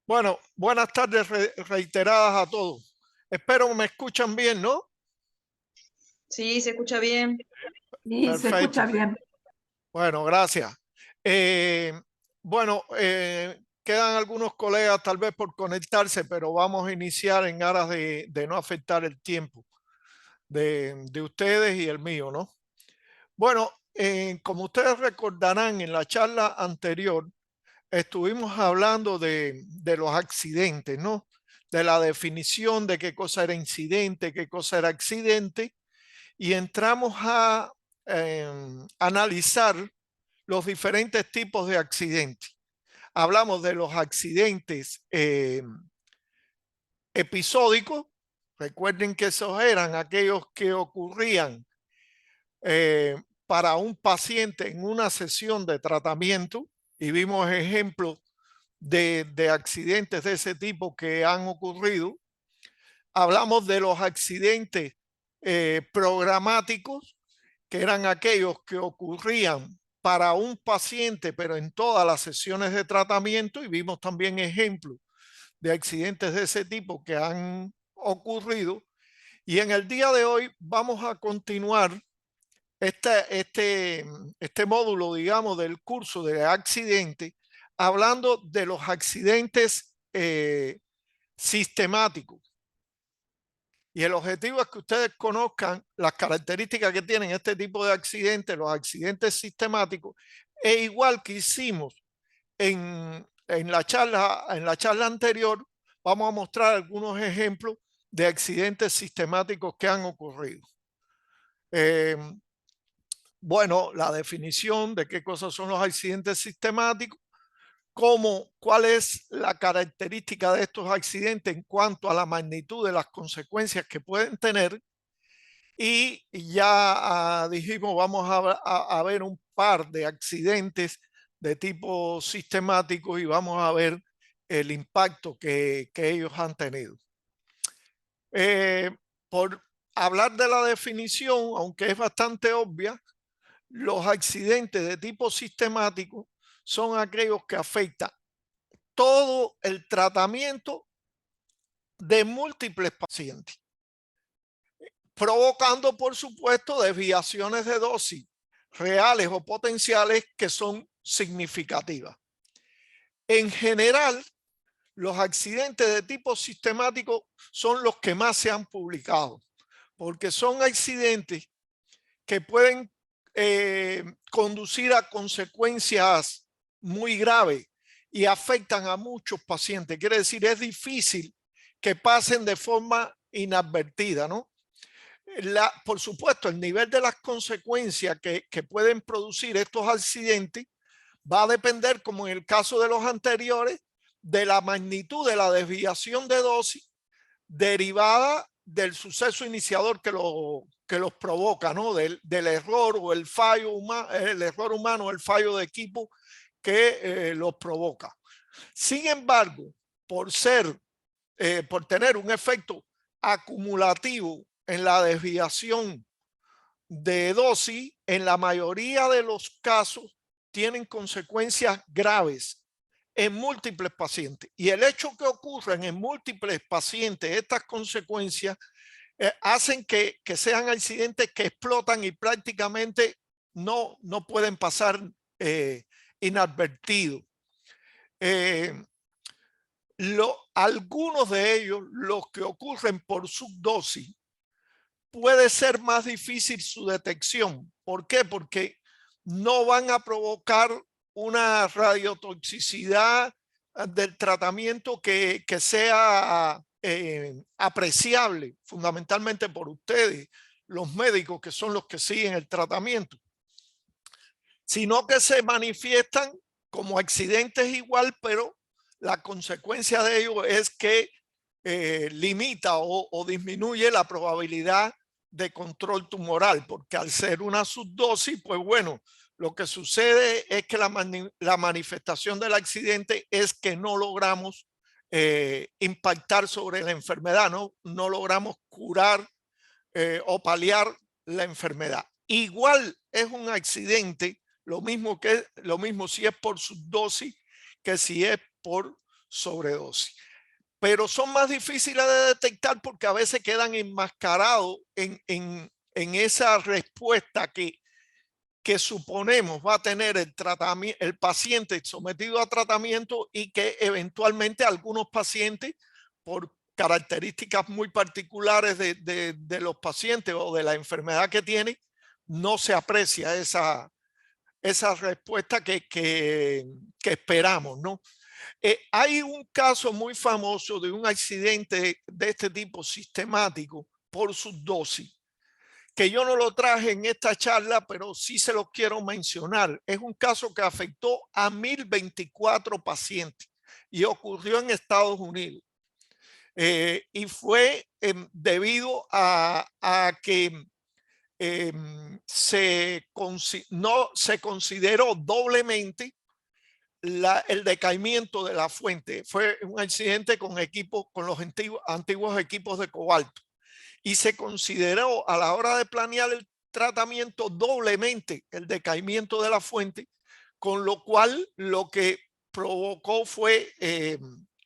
Bueno, buenas tardes reiteradas a todos. Espero que me escuchan bien, ¿no? Sí, se escucha bien. Sí, se Perfecto. escucha bien. Bueno, gracias. Eh, quedan algunos colegas tal vez por conectarse, pero vamos a iniciar en aras de no afectar el tiempo de ustedes y el mío, ¿no? Bueno, como ustedes recordarán, en la charla anterior estuvimos hablando de los accidentes, ¿no? De la definición de qué cosa era incidente, qué cosa era accidente, y entramos a analizar los diferentes tipos de accidentes. Hablamos de los accidentes episódicos. Recuerden que esos eran aquellos que ocurrían para un paciente en una sesión de tratamiento, y vimos ejemplos de accidentes de ese tipo que han ocurrido. Hablamos de los accidentes programáticos, que eran aquellos que ocurrían para un paciente, pero en todas las sesiones de tratamiento, y vimos también ejemplos de accidentes de ese tipo que han ocurrido. Y en el día de hoy vamos a continuar este módulo, digamos, del curso de accidentes, hablando de los accidentes sistemáticos. Y el objetivo es que ustedes conozcan las características que tienen este tipo de accidentes, los accidentes sistemáticos, e igual que hicimos en la charla anterior, vamos a mostrar algunos ejemplos de accidentes sistemáticos que han ocurrido. Bueno, la definición de qué cosas son los accidentes sistemáticos, cuál es la característica de estos accidentes en cuanto a la magnitud de las consecuencias que pueden tener. Y ya dijimos, vamos a ver un par de accidentes de tipo sistemático y vamos a ver el impacto que ellos han tenido. Por hablar de la definición, aunque es bastante obvia, los accidentes de tipo sistemático son aquellos que afectan todo el tratamiento de múltiples pacientes, provocando, por supuesto, desviaciones de dosis reales o potenciales que son significativas. En general, los accidentes de tipo sistemático son los que más se han publicado, porque son accidentes que pueden conducir a consecuencias muy graves y afectan a muchos pacientes. Quiere decir, es difícil que pasen de forma inadvertida, ¿no? Por supuesto, el nivel de las consecuencias que pueden producir estos accidentes va a depender, como en el caso de los anteriores, de la magnitud de la desviación de dosis derivada del suceso iniciador que los provoca, ¿no? Del error o el fallo humano, el error humano o el fallo de equipo que los provoca. Sin embargo, por tener un efecto acumulativo en la desviación de dosis, en la mayoría de los casos tienen consecuencias graves en múltiples pacientes. Y el hecho que ocurren en múltiples pacientes, estas consecuencias hacen que sean accidentes que explotan y prácticamente no pueden pasar inadvertidos. Algunos de ellos, los que ocurren por subdosis, puede ser más difícil su detección. ¿Por qué? Porque no van a provocar una radiotoxicidad del tratamiento que sea apreciable, fundamentalmente por ustedes, los médicos, que son los que siguen el tratamiento, sino que se manifiestan como accidentes igual, pero la consecuencia de ello es que limita o disminuye la probabilidad de control tumoral, porque al ser una subdosis, pues bueno, lo que sucede es que la manifestación del accidente es que no logramos impactar sobre la enfermedad, no logramos curar o paliar la enfermedad. Igual es un accidente, lo mismo si es por subdosis que si es por sobredosis. Pero son más difíciles de detectar porque a veces quedan enmascarados en esa respuesta que suponemos va a tener el paciente sometido a tratamiento y que eventualmente algunos pacientes, por características muy particulares de los pacientes o de la enfermedad que tienen, no se aprecia esa respuesta que esperamos, ¿no? Hay un caso muy famoso de un accidente de este tipo sistemático por subdosis, que yo no lo traje en esta charla, pero sí se lo quiero mencionar. Es un caso que afectó a 1024 pacientes y ocurrió en Estados Unidos. Y fue debido a que se consideró doblemente el decaimiento de la fuente. Fue un accidente con los antiguos equipos de cobalto y se consideró a la hora de planear el tratamiento doblemente el decaimiento de la fuente, con lo cual lo que provocó fue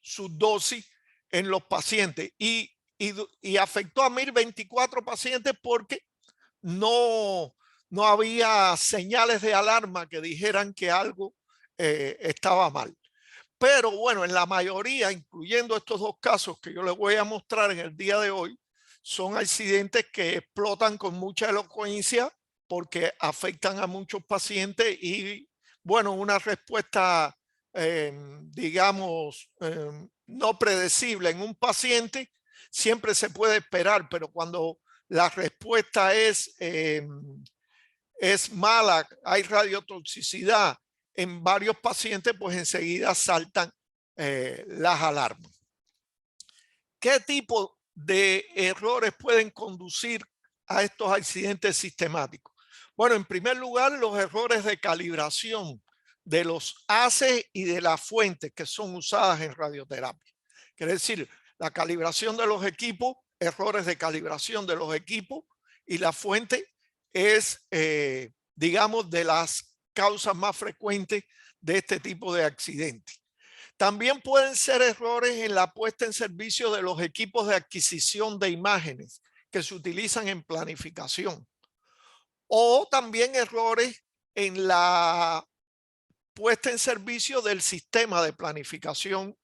subdosis en los pacientes y afectó a 1024 pacientes porque no había señales de alarma que dijeran que algo estaba mal. Pero bueno, en la mayoría, incluyendo estos dos casos que yo les voy a mostrar en el día de hoy, son accidentes que explotan con mucha elocuencia porque afectan a muchos pacientes y bueno, una respuesta, digamos, no predecible en un paciente siempre se puede esperar, pero cuando la respuesta es mala, hay radiotoxicidad en varios pacientes, pues enseguida saltan las alarmas. ¿Qué tipo de errores pueden conducir a estos accidentes sistemáticos? Bueno, en primer lugar, los errores de calibración de los haces y de las fuentes que son usadas en radioterapia. Quiere decir, la calibración de los equipos, errores de calibración de los equipos y la fuente es, digamos, de las causas más frecuentes de este tipo de accidentes. También pueden ser errores en la puesta en servicio de los equipos de adquisición de imágenes que se utilizan en planificación. O también errores en la puesta en servicio del sistema de planificación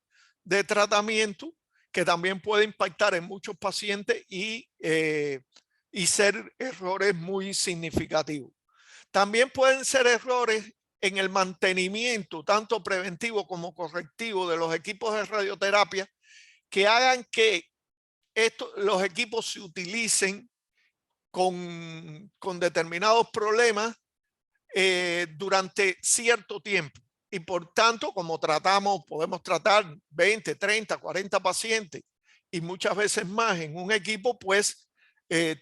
de tratamiento, que también puede impactar en muchos pacientes y ser errores muy significativos. También pueden ser errores en el mantenimiento, tanto preventivo como correctivo, de los equipos de radioterapia, que hagan que los equipos se utilicen con determinados problemas durante cierto tiempo. Y por tanto, como podemos tratar 20, 30, 40 pacientes y muchas veces más en un equipo, pues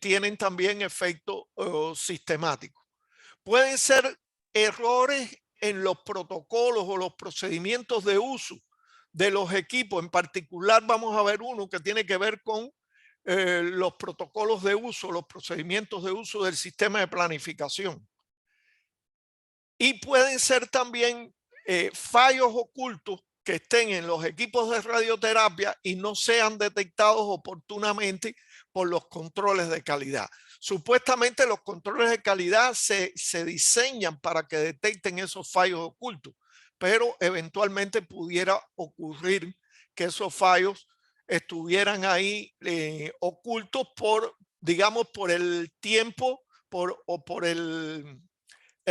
tienen también efecto sistemático. Pueden ser errores en los protocolos o los procedimientos de uso de los equipos. En particular vamos a ver uno que tiene que ver con los protocolos de uso, los procedimientos de uso del sistema de planificación. Y pueden ser también fallos ocultos que estén en los equipos de radioterapia y no sean detectados oportunamente por los controles de calidad. Supuestamente los controles de calidad se diseñan para que detecten esos fallos ocultos, pero eventualmente pudiera ocurrir que esos fallos estuvieran ahí ocultos por, digamos, por el tiempo o por el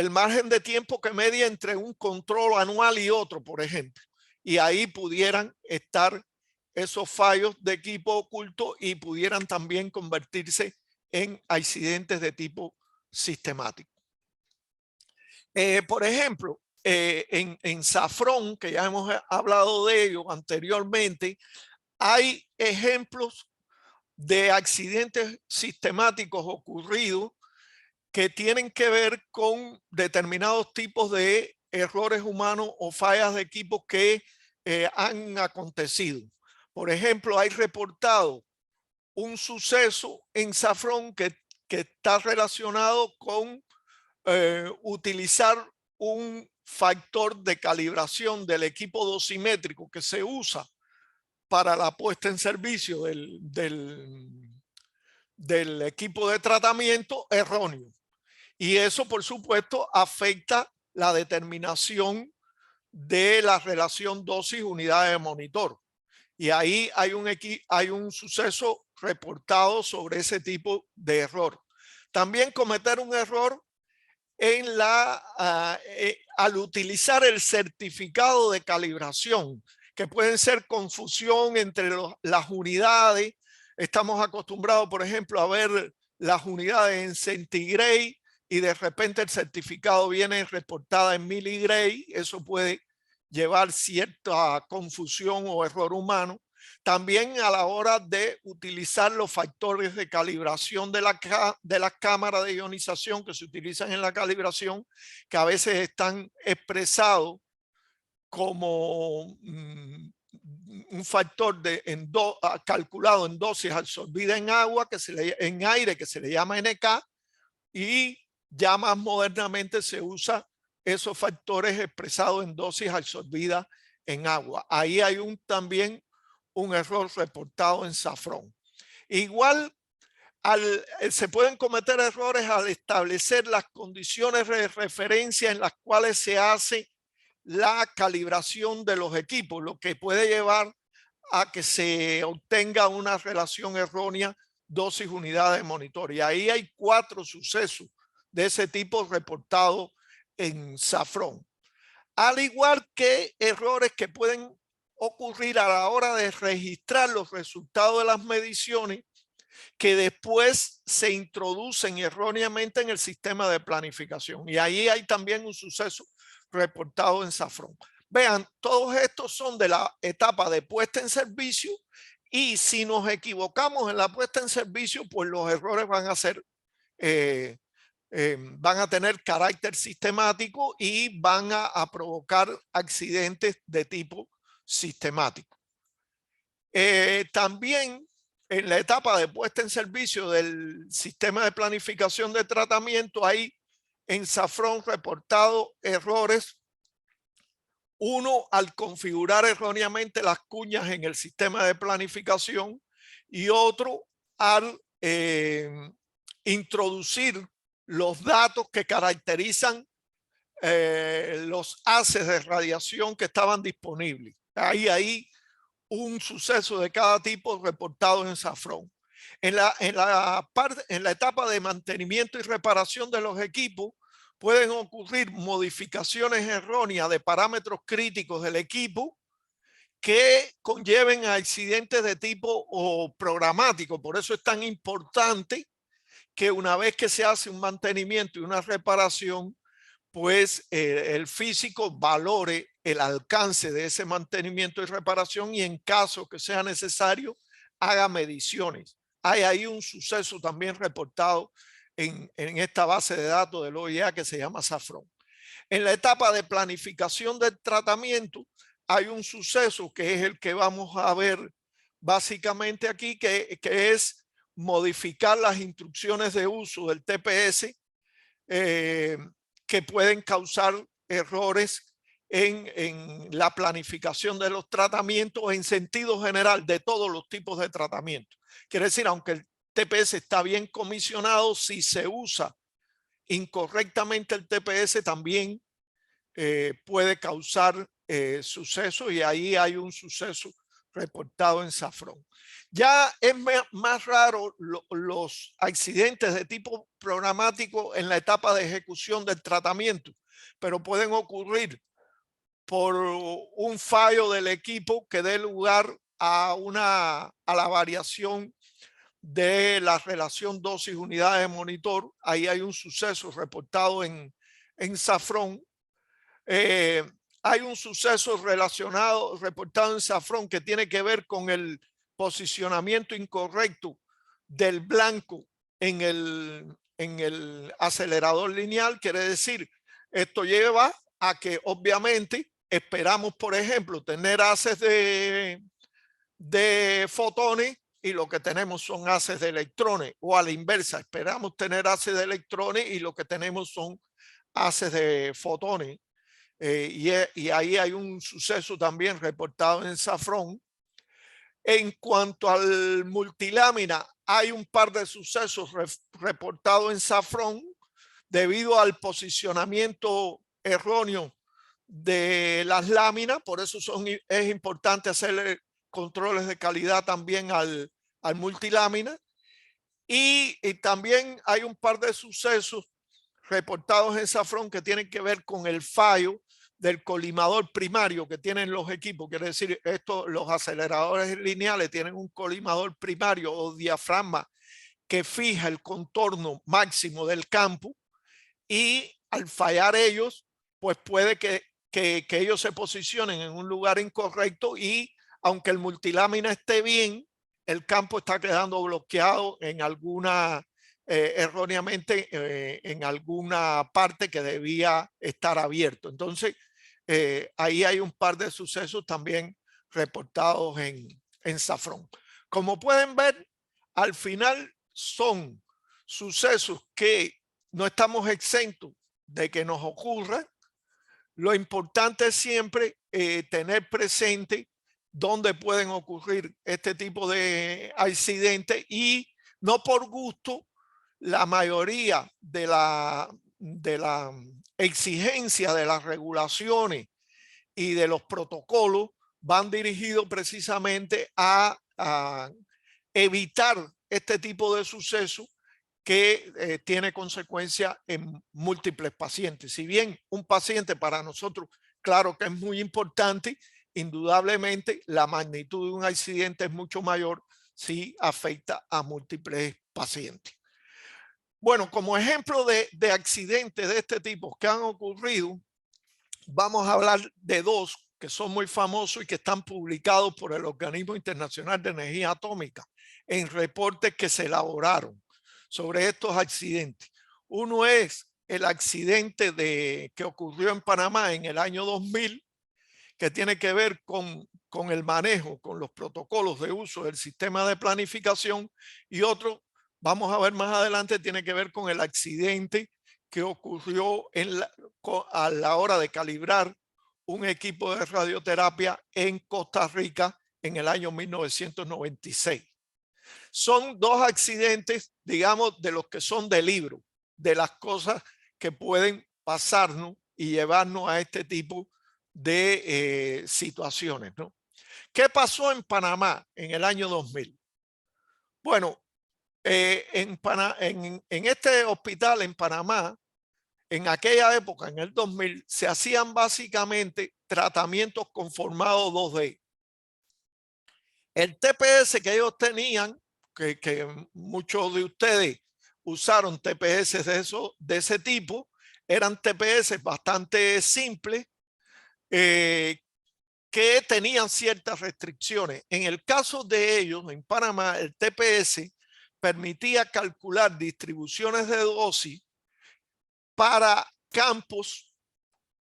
margen de tiempo que media entre un control anual y otro, por ejemplo. Y ahí pudieran estar esos fallos de equipo oculto y pudieran también convertirse en accidentes de tipo sistemático. Por ejemplo, en Safron, que ya hemos hablado de ello anteriormente, hay ejemplos de accidentes sistemáticos ocurridos que tienen que ver con determinados tipos de errores humanos o fallas de equipos que han acontecido. Por ejemplo, hay reportado un suceso en Safron que está relacionado con utilizar un factor de calibración del equipo dosimétrico que se usa para la puesta en servicio del equipo de tratamiento erróneo. Y eso, por supuesto, afecta la determinación de la relación dosis-unidad de monitor. Y ahí hay un suceso reportado sobre ese tipo de error. También cometer un error en al utilizar el certificado de calibración, que pueden ser confusión entre las unidades. Estamos acostumbrados, por ejemplo, a ver las unidades en centigrade y de repente el certificado viene reportada en miligrade. Eso puede llevar cierta confusión o error humano. También a la hora de utilizar los factores de calibración de las cámaras de ionización que se utilizan en la calibración, que a veces están expresados como un factor calculado en dosis absorbida en agua, en aire, que se le llama NK, y ya más modernamente se usa esos factores expresados en dosis absorbidas en agua. Ahí hay también un error reportado en Safron. Igual se pueden cometer errores al establecer las condiciones de referencia en las cuales se hace la calibración de los equipos, lo que puede llevar a que se obtenga una relación errónea dosis-unidad de monitor. Y ahí hay 4 sucesos de ese tipo reportados en Safron. Al igual que errores que pueden ocurrir a la hora de registrar los resultados de las mediciones que después se introducen erróneamente en el sistema de planificación. Y ahí hay también un suceso reportado en Safron. Vean, todos estos son de la etapa de puesta en servicio, y si nos equivocamos en la puesta en servicio, pues los errores van a ser van a tener carácter sistemático y van a provocar accidentes de tipo sistemático. También en la etapa de puesta en servicio del sistema de planificación de tratamiento hay en Safron reportado errores. Uno, al configurar erróneamente las cuñas en el sistema de planificación, y otro al introducir los datos que caracterizan los haces de radiación que estaban disponibles. Hay un suceso de cada tipo reportado en Safron. En la etapa de mantenimiento y reparación de los equipos pueden ocurrir modificaciones erróneas de parámetros críticos del equipo que conlleven a accidentes de tipo programático. Por eso es tan importante que una vez que se hace un mantenimiento y una reparación, pues el físico valore el alcance de ese mantenimiento y reparación, y en caso que sea necesario haga mediciones. Hay ahí un suceso también reportado en esta base de datos del OIA que se llama Safron. En la etapa de planificación del tratamiento hay un suceso que es el que vamos a ver básicamente aquí, que es modificar las instrucciones de uso del TPS que pueden causar errores en la planificación de los tratamientos en sentido general de todos los tipos de tratamiento. Quiere decir, aunque el TPS está bien comisionado, si se usa incorrectamente el TPS también puede causar suceso, y ahí hay un suceso reportado en Safron. Ya es más raro los accidentes de tipo programático en la etapa de ejecución del tratamiento, pero pueden ocurrir por un fallo del equipo que dé lugar a la variación de la relación dosis-unidad de monitor. Ahí hay un suceso reportado en Safron. Hay un suceso reportado en Safron que tiene que ver con el posicionamiento incorrecto del blanco en el acelerador lineal. Quiere decir, esto lleva a que obviamente esperamos, por ejemplo, tener haces de fotones y lo que tenemos son haces de electrones, o a la inversa, esperamos tener haces de electrones y lo que tenemos son haces de fotones. y ahí hay un suceso también reportado en Safron. En cuanto al multilámina, hay un par de sucesos reportados en Safron debido al posicionamiento erróneo de las láminas. Por eso es importante hacerle controles de calidad también al multilámina. Y también hay un par de sucesos reportados en Safron que tienen que ver con el fallo del colimador primario que tienen los equipos. Quiere decir, los aceleradores lineales tienen un colimador primario o diafragma que fija el contorno máximo del campo, y al fallar ellos, pues puede que ellos se posicionen en un lugar incorrecto, y aunque el multilámina esté bien, el campo está quedando bloqueado en alguna, erróneamente, en alguna parte que debía estar abierto. Entonces, ahí hay un par de sucesos también reportados en Safron. Como pueden ver, al final son sucesos que no estamos exentos de que nos ocurra. Lo importante es siempre tener presente dónde pueden ocurrir este tipo de accidentes, y no por gusto. La mayoría de la exigencia de las regulaciones y de los protocolos van dirigidos precisamente a evitar este tipo de sucesos que tiene consecuencias en múltiples pacientes. Si bien un paciente para nosotros, claro que es muy importante, indudablemente la magnitud de un accidente es mucho mayor si afecta a múltiples pacientes. Bueno, como ejemplo de accidentes de este tipo que han ocurrido, vamos a hablar de dos que son muy famosos y que están publicados por el Organismo Internacional de Energía Atómica en reportes que se elaboraron sobre estos accidentes. Uno es el accidente que ocurrió en Panamá en el año 2000, que tiene que ver con el manejo, con los protocolos de uso del sistema de planificación, y otro, vamos a ver más adelante, tiene que ver con el accidente que ocurrió a la hora de calibrar un equipo de radioterapia en Costa Rica en el año 1996. Son dos accidentes, digamos, de los que son de libro, de las cosas que pueden pasarnos y llevarnos a este tipo de situaciones, ¿no? ¿Qué pasó en Panamá en el año 2000? Bueno, en este hospital en Panamá, en aquella época, en el 2000, se hacían básicamente tratamientos con formado 2D. El TPS que ellos tenían, que muchos de ustedes usaron TPS de ese tipo, eran TPS bastante simples, que tenían ciertas restricciones. En el caso de ellos, en Panamá, el TPS permitía calcular distribuciones de dosis para campos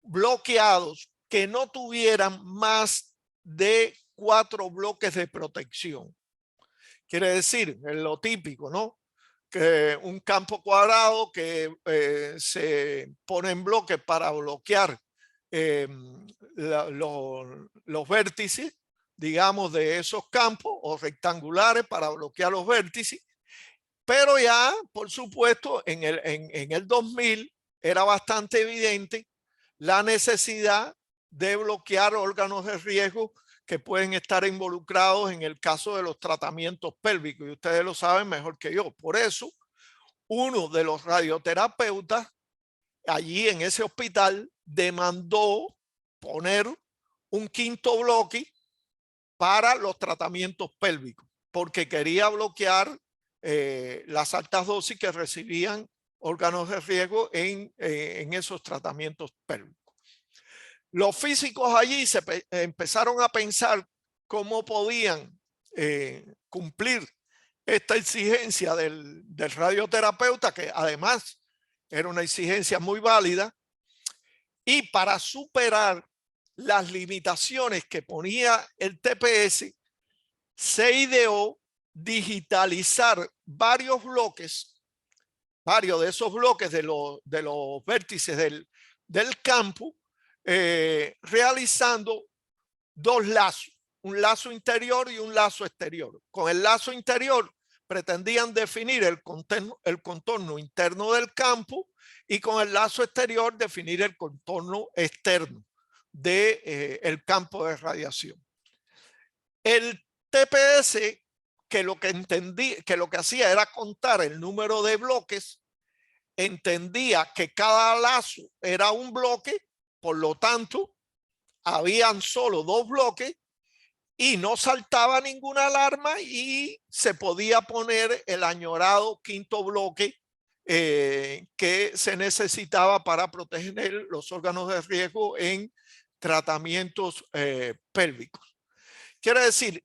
bloqueados que no tuvieran más de 4 bloques de protección. Quiere decir, es lo típico, ¿no? Que un campo cuadrado que se pone en bloque para bloquear los vértices, digamos, de esos campos, o rectangulares para bloquear los vértices. Pero ya, por supuesto, en el 2000 era bastante evidente la necesidad de bloquear órganos de riesgo que pueden estar involucrados en el caso de los tratamientos pélvicos, y ustedes lo saben mejor que yo. Por eso, uno de los radioterapeutas allí en ese hospital demandó poner un quinto bloque para los tratamientos pélvicos, porque quería bloquear las altas dosis que recibían órganos de riesgo en esos tratamientos pélvicos. Los físicos allí empezaron a pensar cómo podían cumplir esta exigencia del radioterapeuta, que además era una exigencia muy válida, y para superar las limitaciones que ponía el TPS, se ideó digitalizar varios de esos bloques de los vértices del campo, realizando dos lazos, un lazo interior y un lazo exterior. Con el lazo interior pretendían definir el contorno interno del campo y con el lazo exterior definir el contorno externo del campo de radiación. El TPS, que lo que hacía era contar el número de bloques, entendía que cada lazo era un bloque, por lo tanto, habían solo dos bloques y no saltaba ninguna alarma y se podía poner el añorado quinto bloque que se necesitaba para proteger los órganos de riesgo en tratamientos pélvicos. Quiere decir,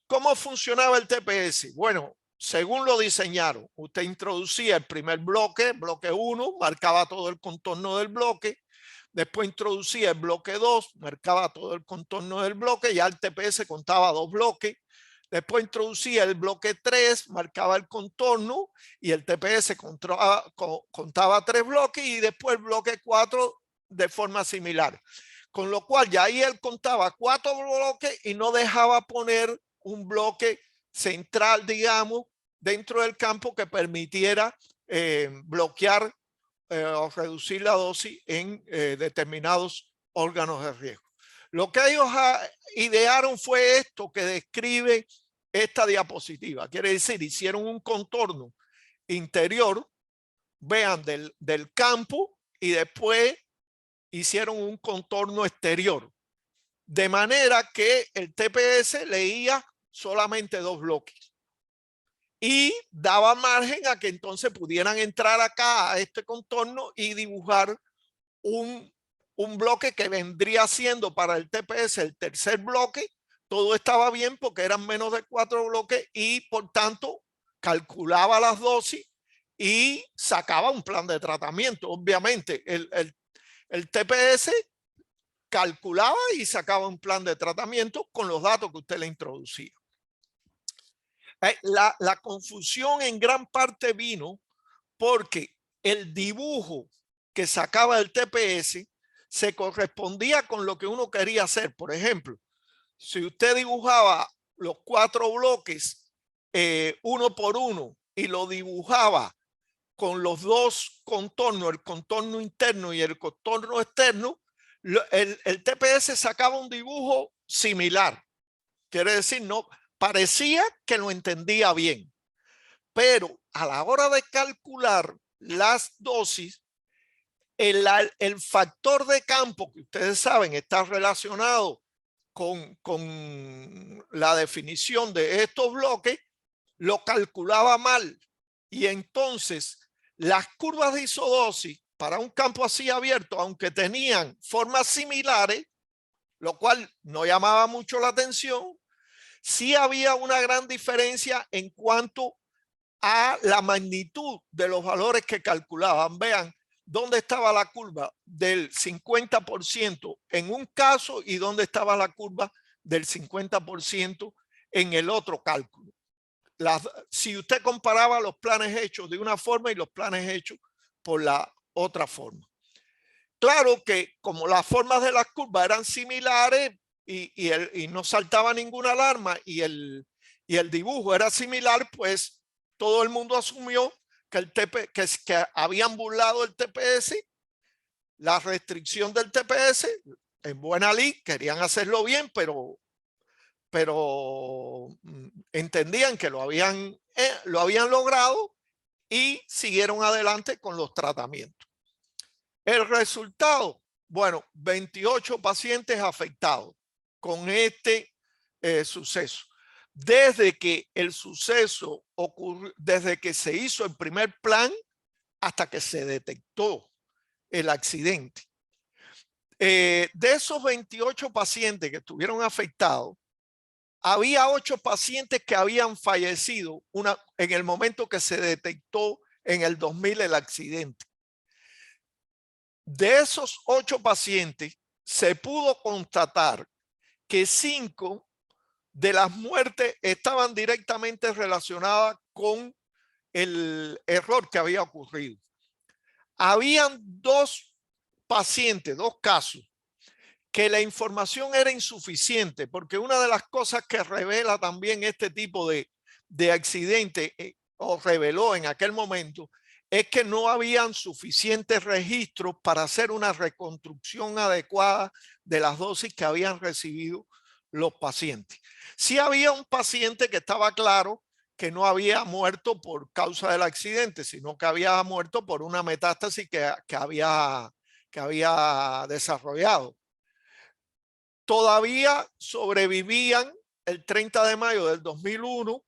¿cómo funcionaba el TPS? Bueno, según lo diseñaron, usted introducía el primer bloque, bloque 1, marcaba todo el contorno del bloque. Después introducía el bloque 2, marcaba todo el contorno del bloque, ya el TPS contaba dos bloques. Después introducía el bloque 3, marcaba el contorno y el TPS contaba tres bloques y después el bloque 4 de forma similar. Con lo cual ya ahí él contaba cuatro bloques y no dejaba poner un bloque central, digamos, dentro del campo que permitiera bloquear o reducir la dosis en determinados órganos de riesgo. Lo que ellos idearon fue esto que describe esta diapositiva. Quiere decir, hicieron un contorno interior, vean, del campo y después hicieron un contorno exterior. De manera que el TPS leía solamente dos bloques. Y daba margen a que entonces pudieran entrar acá a este contorno y dibujar un bloque que vendría siendo para el TPS el tercer bloque. Todo estaba bien porque eran menos de 4 bloques y por tanto calculaba las dosis y sacaba un plan de tratamiento. Obviamente el TPS calculaba y sacaba un plan de tratamiento con los datos que usted le introducía. La confusión en gran parte vino porque el dibujo que sacaba el TPS se correspondía con lo que uno quería hacer. Por ejemplo, si usted dibujaba los cuatro bloques uno por uno y lo dibujaba con los dos contornos, el contorno interno y el contorno externo, el TPS sacaba un dibujo similar. Quiere decir, no, parecía que lo entendía bien, pero a la hora de calcular las dosis, el factor de campo que ustedes saben está relacionado con la definición de estos bloques, lo calculaba mal. Y entonces las curvas de isodosis para un campo así abierto, aunque tenían formas similares, lo cual no llamaba mucho la atención, sí había una gran diferencia en cuanto a la magnitud de los valores que calculaban. Vean dónde estaba la curva del 50% en un caso y dónde estaba la curva del 50% en el otro cálculo. Si usted comparaba los planes hechos de una forma y los planes hechos por la otra forma. Claro que como las formas de las curvas eran similares y no saltaba ninguna alarma y el dibujo era similar, pues todo el mundo asumió que, que habían burlado el TPS, la restricción del TPS, en buena ley, querían hacerlo bien, pero entendían que lo habían logrado y siguieron adelante con los tratamientos. El resultado, bueno, 28 pacientes afectados con este suceso. Desde que el suceso ocurrió, desde que se hizo el primer plan hasta que se detectó el accidente. De esos 28 pacientes que estuvieron afectados, había 8 pacientes que habían fallecido en el momento que se detectó en el 2000 el accidente. De esos 8 pacientes, se pudo constatar que 5 de las muertes estaban directamente relacionadas con el error que había ocurrido. Habían 2 pacientes, 2 casos, que la información era insuficiente, porque una de las cosas que revela también este tipo de accidente, o reveló en aquel momento, es que no habían suficientes registros para hacer una reconstrucción adecuada de las dosis que habían recibido los pacientes. Sí había un paciente que estaba claro que no había muerto por causa del accidente, sino que había muerto por una metástasis que había desarrollado. Todavía sobrevivían el 30 de mayo del 2001,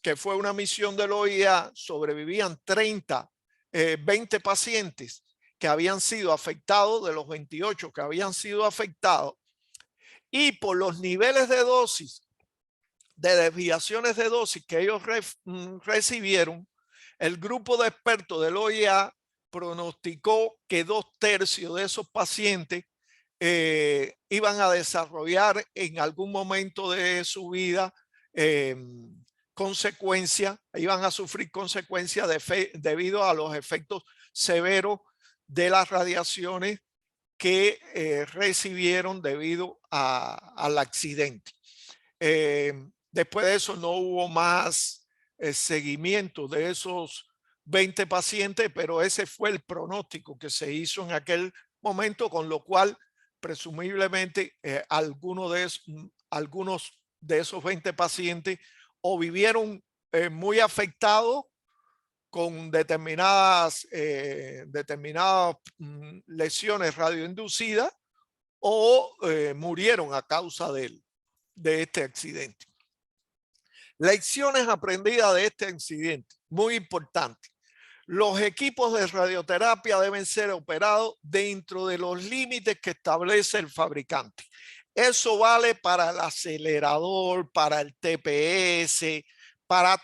que fue una misión del OIA, sobrevivían 20 pacientes que habían sido afectados, de los 28 que habían sido afectados, y por los niveles de dosis, de desviaciones de dosis que ellos recibieron, el grupo de expertos del OIA pronosticó que 2/3 de esos pacientes iban a desarrollar en algún momento de su vida consecuencias, iban a sufrir consecuencias debido a los efectos severos de las radiaciones que recibieron debido al accidente. Después de eso no hubo más seguimiento de esos 20 pacientes, pero ese fue el pronóstico que se hizo en aquel momento, con lo cual presumiblemente algunos de esos 20 pacientes o vivieron muy afectados con determinadas lesiones radioinducidas, o murieron a causa de este accidente. Lecciones aprendidas de este accidente, muy importante. Los equipos de radioterapia deben ser operados dentro de los límites que establece el fabricante. Eso vale para el acelerador, para el TPS, para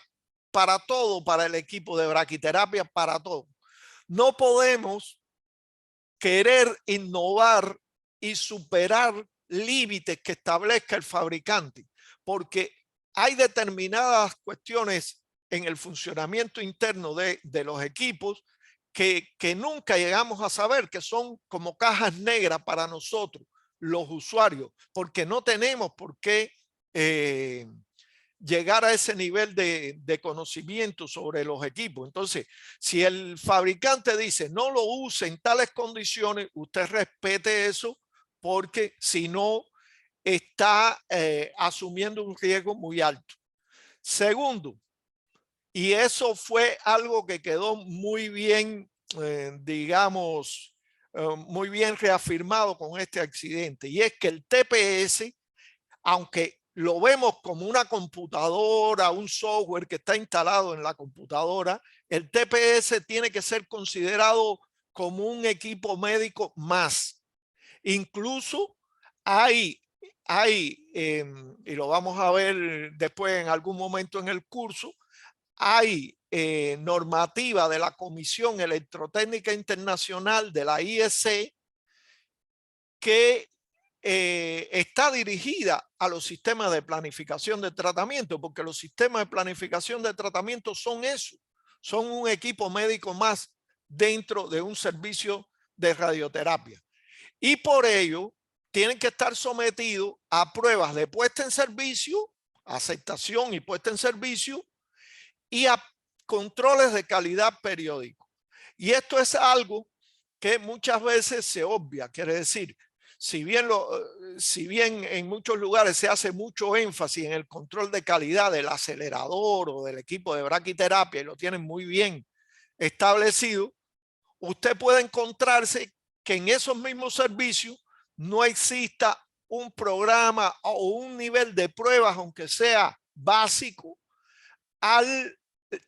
todo, para el equipo de braquiterapia, para todo. No podemos querer innovar y superar límites que establezca el fabricante, porque hay determinadas cuestiones en el funcionamiento interno de los equipos que nunca llegamos a saber, que son como cajas negras para nosotros, los usuarios, porque no tenemos por qué llegar a ese nivel de conocimiento sobre los equipos. Entonces, si el fabricante dice no lo use en tales condiciones, usted respete eso, porque si no, está asumiendo un riesgo muy alto. Segundo, y eso fue algo que quedó muy bien, digamos, muy bien reafirmado con este accidente, y es que el TPS, aunque lo vemos como una computadora, un software que está instalado en la computadora, el TPS tiene que ser considerado como un equipo médico más. Incluso hay y lo vamos a ver después en algún momento en el curso, hay normativa de la Comisión Electrotécnica Internacional, de la IEC, que está dirigida a los sistemas de planificación de tratamiento, porque los sistemas de planificación de tratamiento son eso, son un equipo médico más dentro de un servicio de radioterapia. Y por ello tienen que estar sometidos a pruebas de puesta en servicio, aceptación y puesta en servicio, y a controles de calidad periódicos. Y esto es algo que muchas veces se obvia, quiere decir, si bien en muchos lugares se hace mucho énfasis en el control de calidad del acelerador o del equipo de braquiterapia y lo tienen muy bien establecido, usted puede encontrarse que en esos mismos servicios no exista un programa o un nivel de pruebas, aunque sea básico, al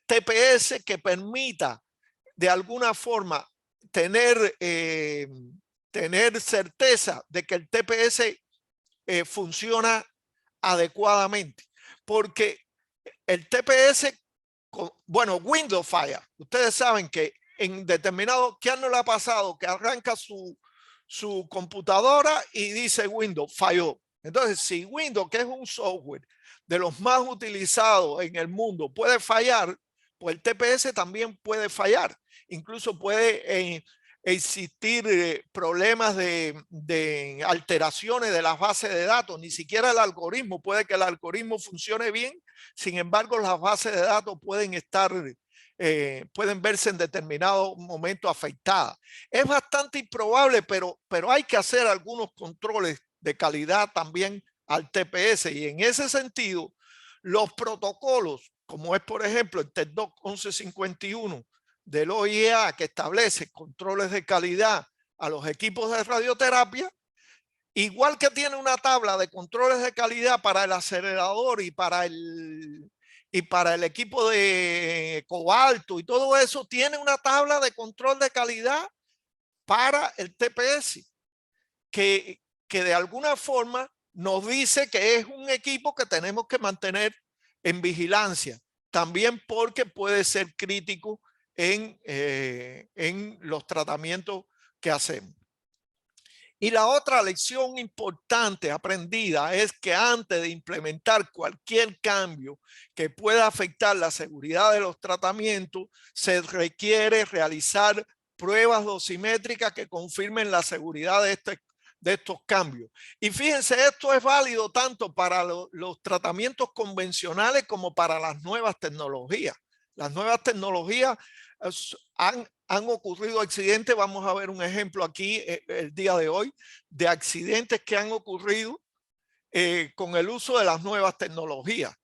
TPS que permita de alguna forma tener certeza de que el TPS funciona adecuadamente, porque el TPS, bueno, Windows falla. Ustedes saben que en determinado, ¿qué no le ha pasado? Que arranca su computadora y dice Windows falló. Entonces, si Windows, que es un software de los más utilizados en el mundo, puede fallar, pues el TPS también puede fallar. Incluso puede existir problemas de alteraciones de las bases de datos, ni siquiera el algoritmo. Puede que el algoritmo funcione bien, sin embargo las bases de datos pueden estar, pueden verse en determinado momento afectadas. Es bastante improbable, pero hay que hacer algunos controles de calidad también al TPS, y en ese sentido los protocolos, como es por ejemplo el TEDOC 1151 del OIEA, que establece controles de calidad a los equipos de radioterapia, igual que tiene una tabla de controles de calidad para el acelerador y para el equipo de cobalto y todo eso, tiene una tabla de control de calidad para el TPS, que de alguna forma nos dice que es un equipo que tenemos que mantener en vigilancia, también porque puede ser crítico en los tratamientos que hacemos. Y la otra lección importante aprendida es que antes de implementar cualquier cambio que pueda afectar la seguridad de los tratamientos, se requiere realizar pruebas dosimétricas que confirmen la seguridad de estos cambios. Y fíjense, esto es válido tanto para los tratamientos convencionales como para las nuevas tecnologías. Las nuevas tecnologías han ocurrido accidentes. Vamos a ver un ejemplo aquí el día de hoy de accidentes que han ocurrido con el uso de las nuevas tecnologías.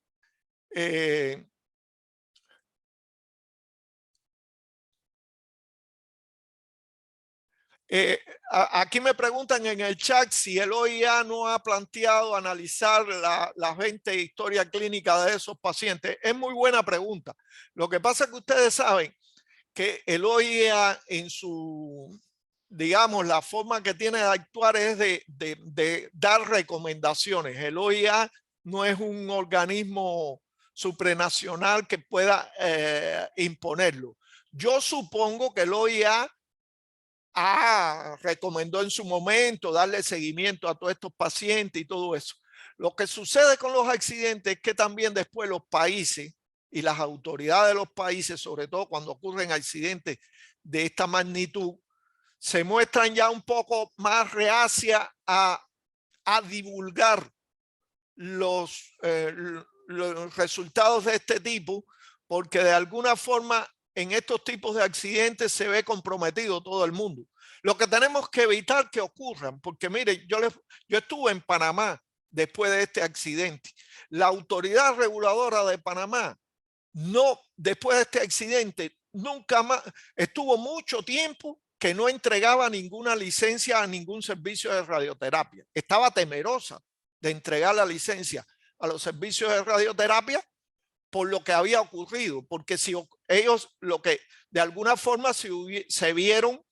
Aquí me preguntan en el chat si el OIA no ha planteado analizar las 20 historias clínicas de esos pacientes. Es muy buena pregunta. Lo que pasa es que ustedes saben que el OIA en su, digamos, la forma que tiene de actuar es de dar recomendaciones. El OIA no es un organismo supranacional que pueda imponerlo. Yo supongo que el OIA recomendó en su momento darle seguimiento a todos estos pacientes y todo eso. Lo que sucede con los accidentes es que también después los países y las autoridades de los países, sobre todo cuando ocurren accidentes de esta magnitud, se muestran ya un poco más reacias a divulgar los resultados de este tipo, porque de alguna forma en estos tipos de accidentes se ve comprometido todo el mundo. Lo que tenemos que evitar que ocurran, porque mire, yo estuve en Panamá después de este accidente. La autoridad reguladora de Panamá, no, después de este accidente, nunca más, estuvo mucho tiempo que no entregaba ninguna licencia a ningún servicio de radioterapia. Estaba temerosa de entregar la licencia a los servicios de radioterapia por lo que había ocurrido, porque si ellos lo que de alguna forma se vieron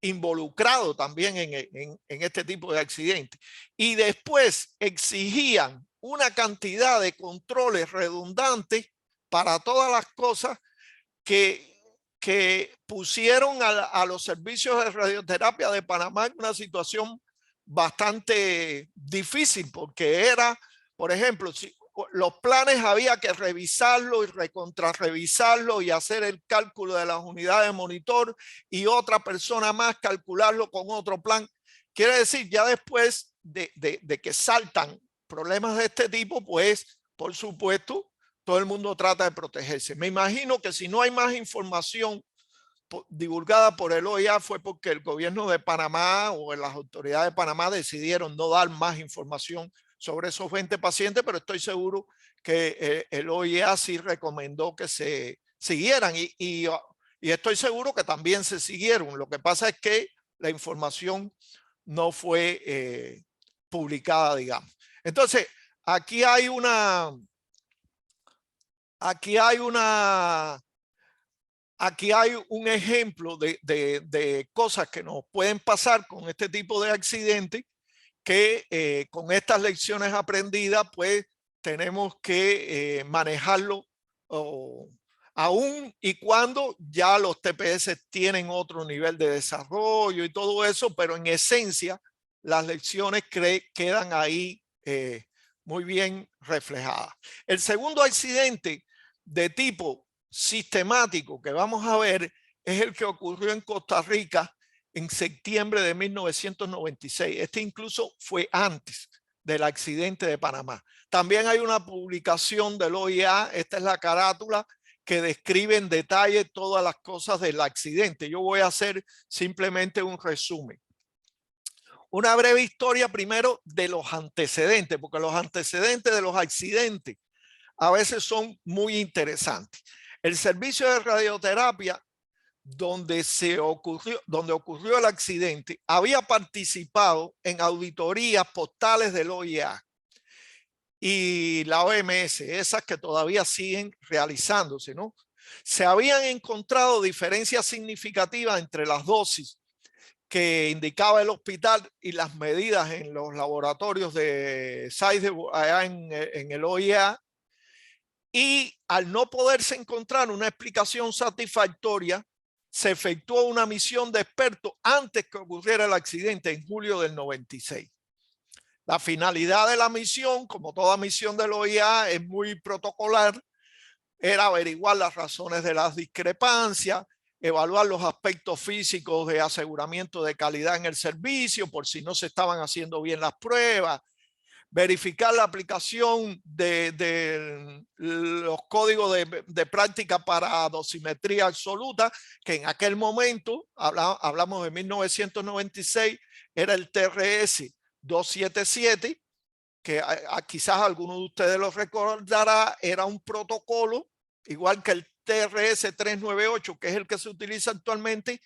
involucrados también en este tipo de accidentes, y después exigían una cantidad de controles redundantes para todas las cosas que pusieron a los servicios de radioterapia de Panamá en una situación bastante difícil, porque era, por ejemplo, si los planes había que revisarlo y recontrarrevisarlo y hacer el cálculo de las unidades de monitor y otra persona más calcularlo con otro plan. Quiere decir, ya después de que saltan problemas de este tipo, pues, por supuesto, todo el mundo trata de protegerse. Me imagino que si no hay más información divulgada por el OIA fue porque el gobierno de Panamá o las autoridades de Panamá decidieron no dar más información sobre esos 20 pacientes, pero estoy seguro que el OIA sí recomendó que se siguieran y estoy seguro que también se siguieron. Lo que pasa es que la información no fue publicada, digamos. Entonces, aquí hay un ejemplo de cosas que nos pueden pasar con este tipo de accidentes, que con estas lecciones aprendidas, pues tenemos que manejarlo aún y cuando ya los TPS tienen otro nivel de desarrollo y todo eso, pero en esencia las lecciones quedan ahí muy bien reflejadas. El segundo accidente de tipo sistemático que vamos a ver es el que ocurrió en Costa Rica en septiembre de 1996. Este incluso fue antes del accidente de Panamá. También hay una publicación del OIA, esta es la carátula, que describe en detalle todas las cosas del accidente. Yo voy a hacer simplemente un resumen. Una breve historia primero de los antecedentes, porque los antecedentes de los accidentes a veces son muy interesantes. El servicio de radioterapia donde ocurrió el accidente, había participado en auditorías postales del OIA y la OMS, esas que todavía siguen realizándose, ¿no? Se habían encontrado diferencias significativas entre las dosis que indicaba el hospital y las medidas en los laboratorios de SAIS allá en el OIA, y al no poderse encontrar una explicación satisfactoria, se efectuó una misión de expertos antes que ocurriera el accidente en julio del 96. La finalidad de la misión, como toda misión del OIA, es muy protocolar, era averiguar las razones de las discrepancias, evaluar los aspectos físicos de aseguramiento de calidad en el servicio, por si no se estaban haciendo bien las pruebas, verificar la aplicación de los códigos de práctica para dosimetría absoluta, que en aquel momento, hablamos de 1996, era el TRS 277, que quizás alguno de ustedes lo recordará, era un protocolo, igual que el TRS 398, que es el que se utiliza actualmente.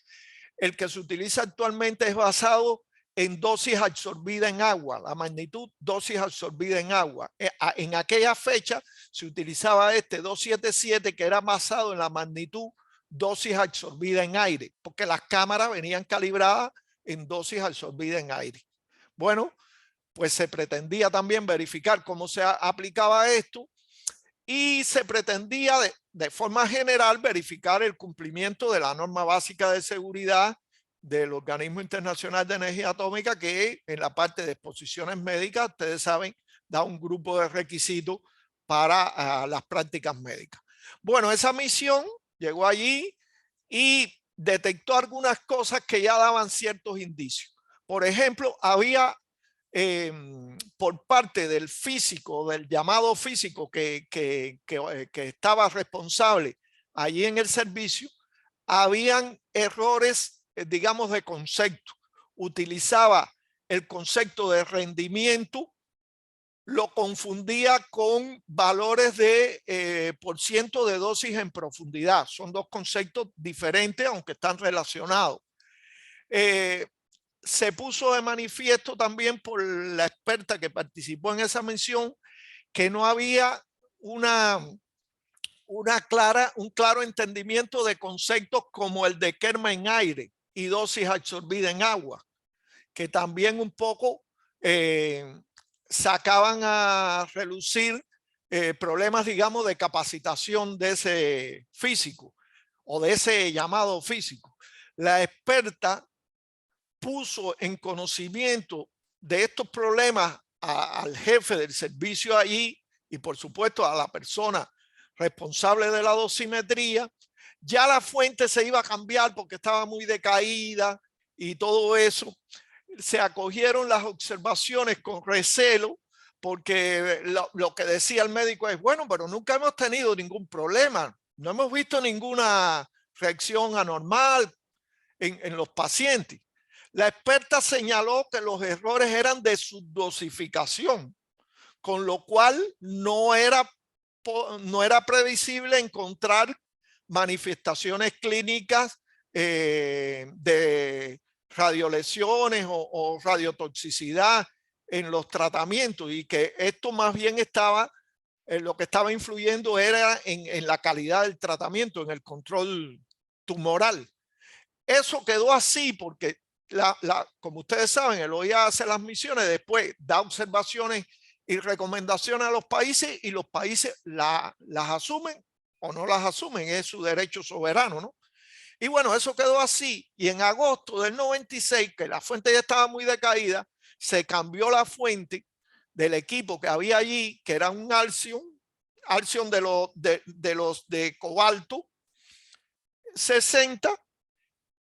El que se utiliza actualmente es basado en dosis absorbida en agua, la magnitud dosis absorbida en agua. En aquella fecha se utilizaba este 277, que era basado en la magnitud dosis absorbida en aire, porque las cámaras venían calibradas en dosis absorbida en aire. Bueno, pues se pretendía también verificar cómo se aplicaba esto y se pretendía de forma general verificar el cumplimiento de la norma básica de seguridad del Organismo Internacional de Energía Atómica, que en la parte de exposiciones médicas, ustedes saben, da un grupo de requisitos para las prácticas médicas. Bueno, esa misión llegó allí y detectó algunas cosas que ya daban ciertos indicios. Por ejemplo, había por parte del físico, del llamado físico que estaba responsable allí en el servicio, habían errores, digamos, de concepto. Utilizaba el concepto de rendimiento, lo confundía con valores de % de dosis en profundidad. Son dos conceptos diferentes, aunque están relacionados. Se puso de manifiesto también por la experta que participó en esa mención que no había un claro entendimiento de conceptos como el de quema en aire y dosis absorbida en agua, que también un poco sacaban a relucir problemas, digamos, de capacitación de ese físico o de ese llamado físico. La experta puso en conocimiento de estos problemas al jefe del servicio allí y por supuesto a la persona responsable de la dosimetría. Ya la fuente se iba a cambiar porque estaba muy decaída y todo eso. Se acogieron las observaciones con recelo porque lo que decía el médico es, bueno, pero nunca hemos tenido ningún problema, no hemos visto ninguna reacción anormal en los pacientes. La experta señaló que los errores eran de subdosificación, con lo cual no era previsible encontrar manifestaciones clínicas de radiolesiones o radiotoxicidad en los tratamientos, y que esto más bien estaba, lo que estaba influyendo era en la calidad del tratamiento, en el control tumoral. Eso quedó así porque, como ustedes saben, el OIA hace las misiones, después da observaciones y recomendaciones a los países y los países las asumen o no las asumen, es su derecho soberano, ¿no? Y bueno, eso quedó así, y en agosto del 96, que la fuente ya estaba muy decaída, se cambió la fuente del equipo que había allí, que era un Alcyon de los de cobalto 60,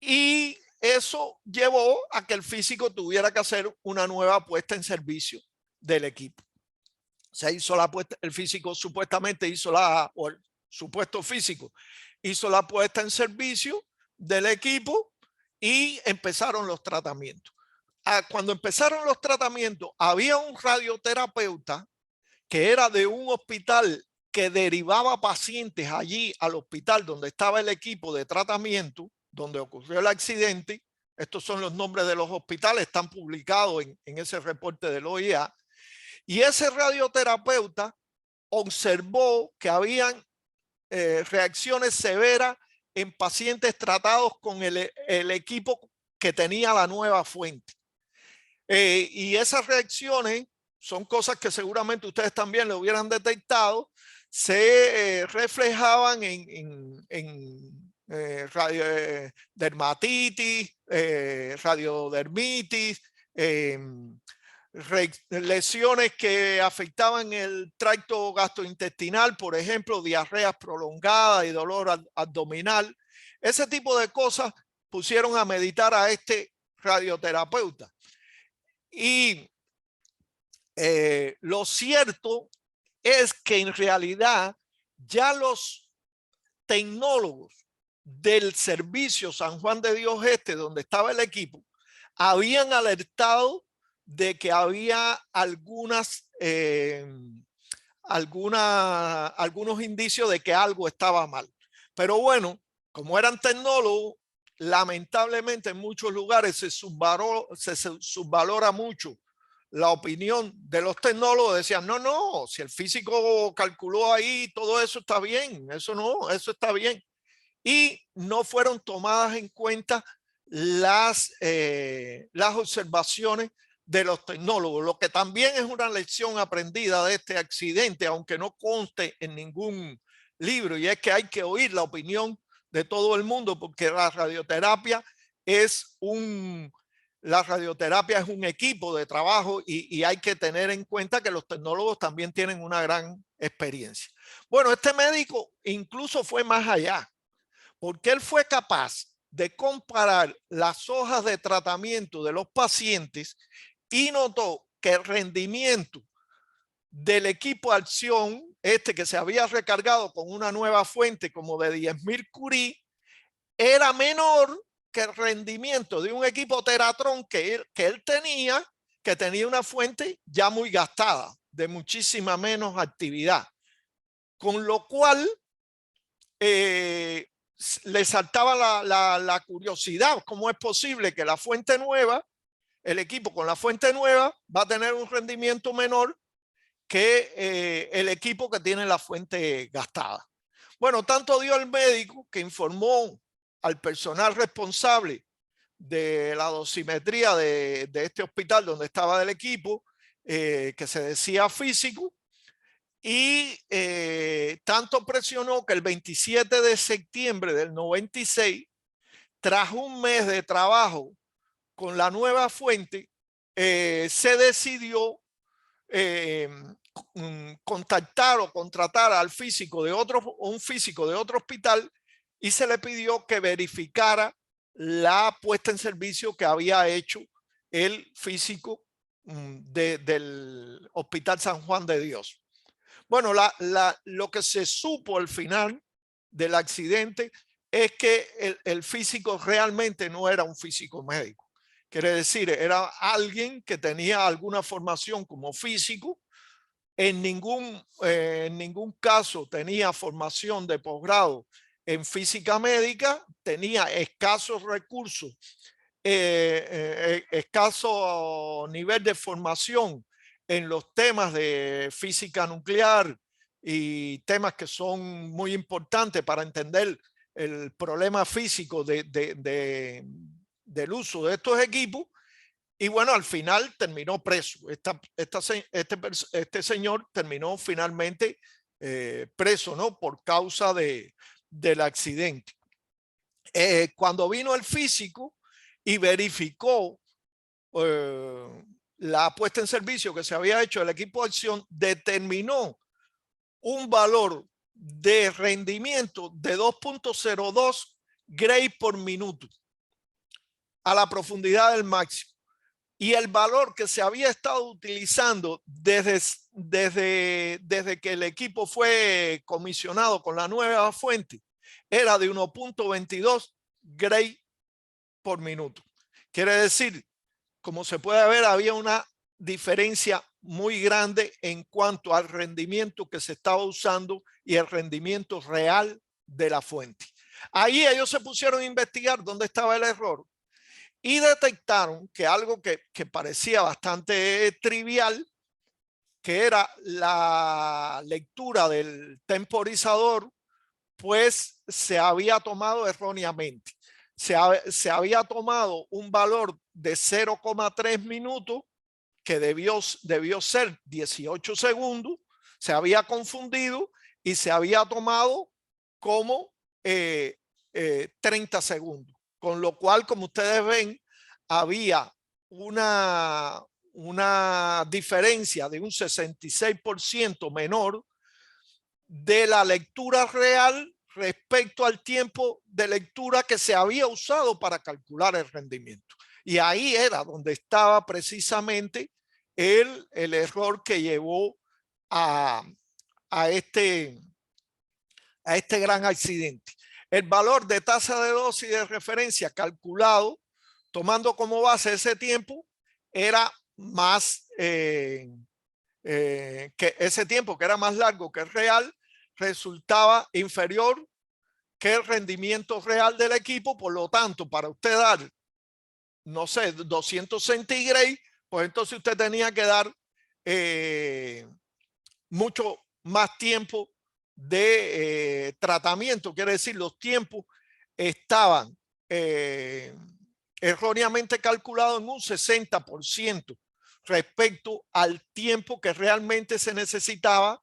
y eso llevó a que el físico tuviera que hacer una nueva puesta en servicio del equipo. Se hizo la puesta, el físico supuestamente hizo o el supuesto físico hizo la puesta en servicio del equipo y empezaron los tratamientos. Cuando empezaron los tratamientos, había un radioterapeuta que era de un hospital que derivaba pacientes allí al hospital donde estaba el equipo de tratamiento, donde ocurrió el accidente. Estos son los nombres de los hospitales, están publicados en ese reporte del OIA. Y ese radioterapeuta observó que habían reacciones severas en pacientes tratados con el equipo que tenía la nueva fuente. Y esas reacciones son cosas que seguramente ustedes también lo hubieran detectado, se reflejaban en dermatitis, radiodermitis, lesiones que afectaban el tracto gastrointestinal, por ejemplo, diarreas prolongadas y dolor abdominal. Ese tipo de cosas pusieron a meditar a este radioterapeuta. Y lo cierto es que en realidad ya los tecnólogos del servicio San Juan de Dios Este, donde estaba el equipo, habían alertado de que había algunos indicios de que algo estaba mal. Pero bueno, como eran tecnólogos, lamentablemente en muchos lugares se subvalora mucho la opinión de los tecnólogos. Decían, no, si el físico calculó ahí, todo eso está bien, eso está bien. Y no fueron tomadas en cuenta las observaciones de los tecnólogos, lo que también es una lección aprendida de este accidente, aunque no conste en ningún libro, y es que hay que oír la opinión de todo el mundo, porque la radioterapia es un equipo de trabajo y hay que tener en cuenta que los tecnólogos también tienen una gran experiencia. Bueno, este médico incluso fue más allá, porque él fue capaz de comparar las hojas de tratamiento de los pacientes y notó que el rendimiento del equipo de acción, que se había recargado con una nueva fuente como de 10.000 Curie, era menor que el rendimiento de un equipo Teratron que él tenía, que tenía una fuente ya muy gastada, de muchísima menos actividad. Con lo cual le saltaba la curiosidad, ¿cómo es posible que la fuente nueva, el equipo con la fuente nueva va a tener un rendimiento menor que el equipo que tiene la fuente gastada? Bueno, tanto dio el médico que informó al personal responsable de la dosimetría de este hospital donde estaba el equipo, que se decía físico, y tanto presionó que el 27 de septiembre del 96, tras un mes de trabajo con la nueva fuente, se decidió contactar o contratar al físico un físico de otro hospital, y se le pidió que verificara la puesta en servicio que había hecho el físico del Hospital San Juan de Dios. Bueno, lo que se supo al final del accidente es que el físico realmente no era un físico médico. Quiere decir, era alguien que tenía alguna formación como físico. En ningún caso tenía formación de posgrado en física médica, tenía escasos recursos, escaso nivel de formación en los temas de física nuclear y temas que son muy importantes para entender el problema físico del uso de estos equipos. Y bueno, al final terminó preso. Este señor terminó finalmente preso, ¿no? Por causa del accidente. Cuando vino el físico y verificó la puesta en servicio que se había hecho del equipo de acción, determinó un valor de rendimiento de 2.02 Gray por minuto. a la profundidad del máximo. Y el valor que se había estado utilizando desde que el equipo fue comisionado con la nueva fuente era de 1.22 Gray por minuto. Quiere decir, como se puede ver, había una diferencia muy grande en cuanto al rendimiento que se estaba usando y el rendimiento real de la fuente. Ahí ellos se pusieron a investigar dónde estaba el error y detectaron que algo que parecía bastante trivial, que era la lectura del temporizador, pues se había tomado erróneamente. Se había tomado un valor de 0,3 minutos que debió ser 18 segundos, se había confundido y se había tomado como 30 segundos. Con lo cual, como ustedes ven, había una diferencia de un 66% menor de la lectura real respecto al tiempo de lectura que se había usado para calcular el rendimiento. Y ahí era donde estaba precisamente el error que llevó a este gran accidente. El valor de tasa de dosis de referencia calculado, tomando como base ese tiempo, era más que ese tiempo, que era más largo que el real, resultaba inferior que el rendimiento real del equipo. Por lo tanto, para usted dar, no sé, 200 centigrade, pues entonces usted tenía que dar mucho más tiempo de tratamiento. Quiere decir, los tiempos estaban erróneamente calculados en un 60% respecto al tiempo que realmente se necesitaba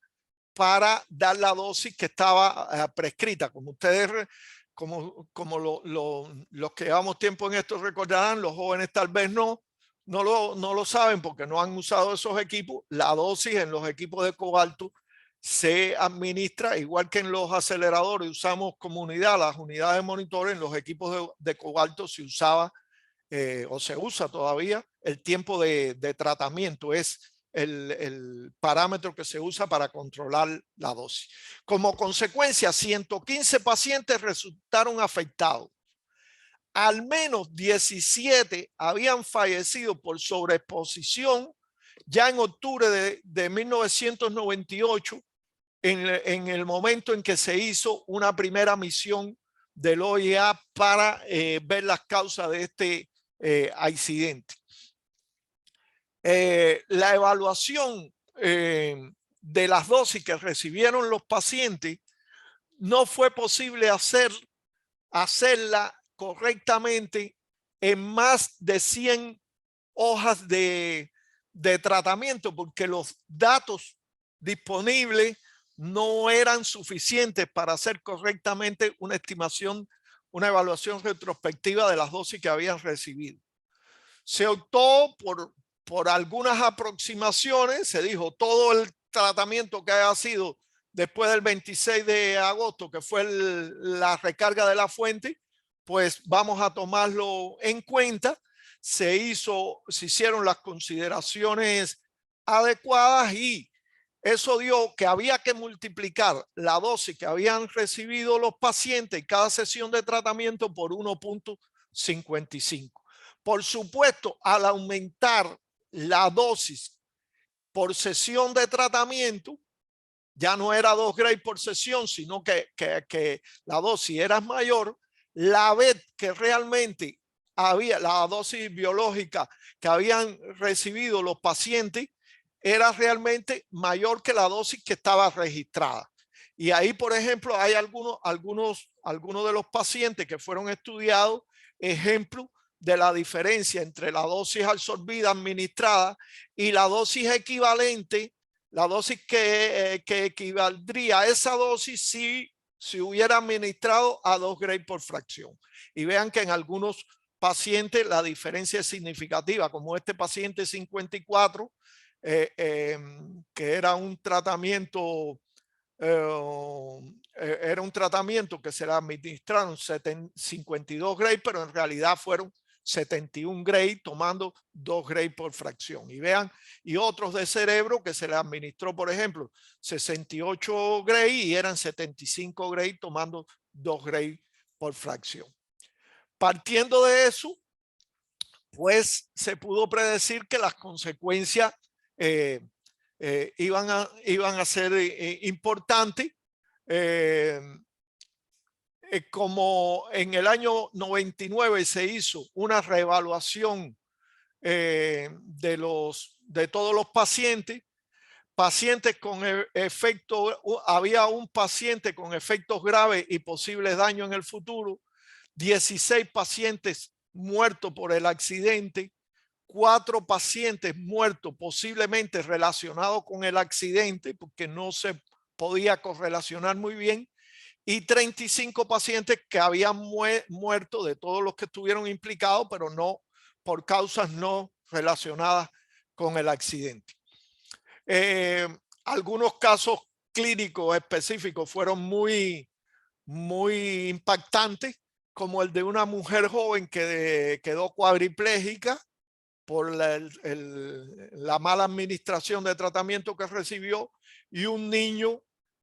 para dar la dosis que estaba prescrita. Como ustedes, los que llevamos tiempo en esto recordarán, los jóvenes tal vez no lo saben porque no han usado esos equipos. La dosis en los equipos de cobalto se administra igual que en los aceleradores. Usamos como unidad las unidades de monitor. En los equipos de cobalto se usaba o se usa todavía el tiempo de tratamiento. Es el parámetro que se usa para controlar la dosis. Como consecuencia, 115 pacientes resultaron afectados. Al menos 17 habían fallecido por sobreexposición ya en octubre de 1998, en el momento en que se hizo una primera misión del OIA para ver las causas de este accidente. La evaluación de las dosis que recibieron los pacientes no fue posible hacerla correctamente en más de 100 hojas de tratamiento, porque los datos disponibles no eran suficientes para hacer correctamente una estimación, una evaluación retrospectiva de las dosis que habían recibido. Se optó por algunas aproximaciones. Se dijo todo el tratamiento que haya sido después del 26 de agosto, que fue la recarga de la fuente, pues vamos a tomarlo en cuenta. Se hicieron las consideraciones adecuadas y eso dio que había que multiplicar la dosis que habían recibido los pacientes en cada sesión de tratamiento por 1.55. Por supuesto, al aumentar la dosis por sesión de tratamiento, ya no era 2 Gray por sesión, sino que la dosis era mayor. La vez que realmente había, la dosis biológica que habían recibido los pacientes, era realmente mayor que la dosis que estaba registrada. Y ahí, por ejemplo, hay algunos de los pacientes que fueron estudiados, ejemplo de la diferencia entre la dosis absorbida administrada y la dosis equivalente, la dosis que equivaldría a esa dosis si se hubiera administrado a 2 Gray por fracción. Y vean que en algunos pacientes la diferencia es significativa, como este paciente 54, que era un tratamiento que se le administraron 52 Gray, pero en realidad fueron 71 Gray, tomando 2 Gray por fracción. Y vean, y otros de cerebro que se le administró, por ejemplo, 68 Gray y eran 75 Gray, tomando 2 Gray por fracción. Partiendo de eso, pues se pudo predecir que las consecuencias iban a ser importantes. Como en el año 99 se hizo una reevaluación de todos los pacientes con efectos, había un paciente con efectos graves y posibles daños en el futuro, 16 pacientes muertos por el accidente, 4 pacientes muertos posiblemente relacionados con el accidente porque no se podía correlacionar muy bien, y 35 pacientes que habían muerto de todos los que estuvieron implicados, pero no por causas no relacionadas con el accidente. Algunos casos clínicos específicos fueron muy impactantes, como el de una mujer joven que quedó cuadriplégica por la mala administración de tratamiento que recibió, y un niño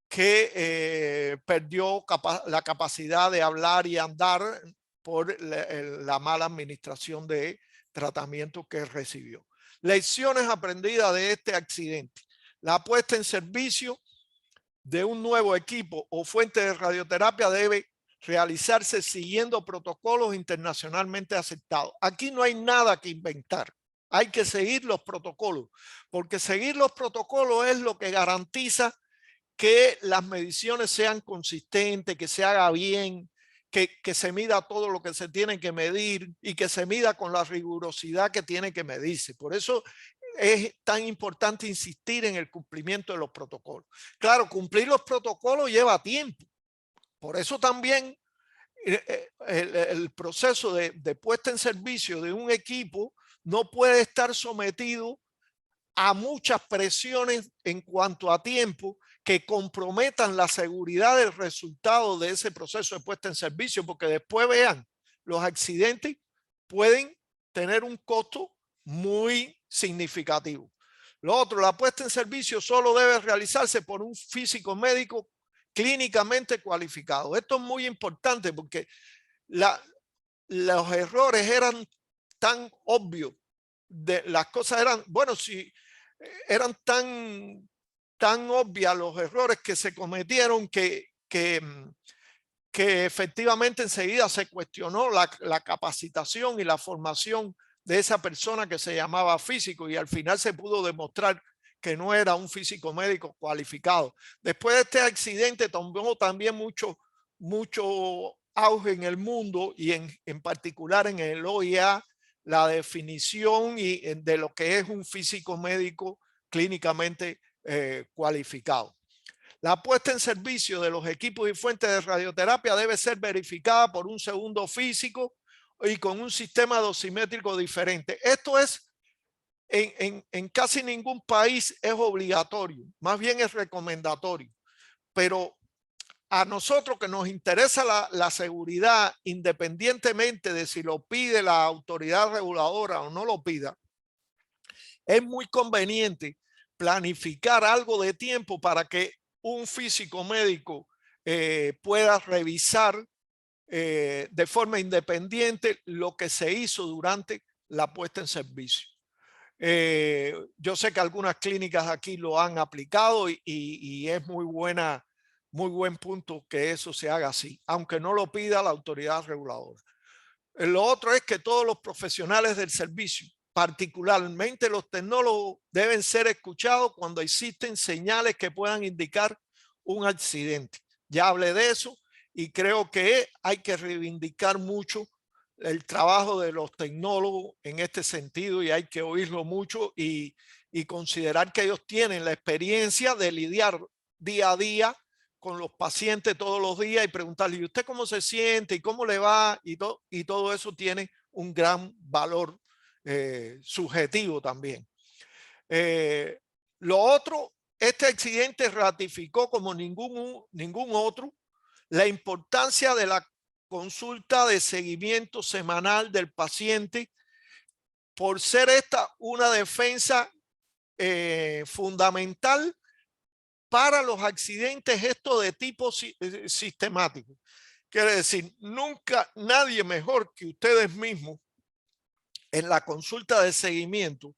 que perdió la capacidad de hablar y andar por la mala administración de tratamiento que recibió. Lecciones aprendidas de este accidente: la puesta en servicio de un nuevo equipo o fuente de radioterapia debe realizarse siguiendo protocolos internacionalmente aceptados. Aquí no hay nada que inventar. Hay que seguir los protocolos, porque seguir los protocolos es lo que garantiza que las mediciones sean consistentes, que se haga bien, que se mida todo lo que se tiene que medir y que se mida con la rigurosidad que tiene que medirse. Por eso es tan importante insistir en el cumplimiento de los protocolos. Claro, cumplir los protocolos lleva tiempo. Por eso también el proceso de puesta en servicio de un equipo no puede estar sometido a muchas presiones en cuanto a tiempo que comprometan la seguridad del resultado de ese proceso de puesta en servicio, porque después vean, los accidentes pueden tener un costo muy significativo. Lo otro, la puesta en servicio solo debe realizarse por un físico médico clínicamente cualificado. Esto es muy importante porque los errores eran tan obvios, las cosas eran, bueno, si eran tan obvias los errores que se cometieron que efectivamente enseguida se cuestionó la capacitación y la formación de esa persona que se llamaba físico, y al final se pudo demostrar que no era un físico médico cualificado. Después de este accidente tomó también mucho auge en el mundo y en particular en el OIA la definición de lo que es un físico médico clínicamente cualificado. La puesta en servicio de los equipos y fuentes de radioterapia debe ser verificada por un segundo físico y con un sistema dosimétrico diferente. Esto es, en casi ningún país es obligatorio, más bien es recomendatorio. Pero a nosotros que nos interesa la seguridad, independientemente de si lo pide la autoridad reguladora o no lo pida, es muy conveniente planificar algo de tiempo para que un físico médico pueda revisar de forma independiente lo que se hizo durante la puesta en servicio. Yo sé que algunas clínicas aquí lo han aplicado y es muy buen punto que eso se haga así, aunque no lo pida la autoridad reguladora. Lo otro es que todos los profesionales del servicio, particularmente los tecnólogos, deben ser escuchados cuando existen señales que puedan indicar un accidente. Ya hablé de eso y creo que hay que reivindicar mucho el trabajo de los tecnólogos en este sentido, y hay que oírlo mucho y considerar que ellos tienen la experiencia de lidiar día a día con los pacientes todos los días y preguntarle, ¿y usted cómo se siente? ¿Y cómo le va? Y todo eso tiene un gran valor subjetivo también. Lo otro, este accidente ratificó como ningún otro la importancia de la consulta de seguimiento semanal del paciente, por ser esta una defensa fundamental para los accidentes estos de tipo sistemático. Quiere decir, nunca nadie mejor que ustedes mismos en la consulta de seguimiento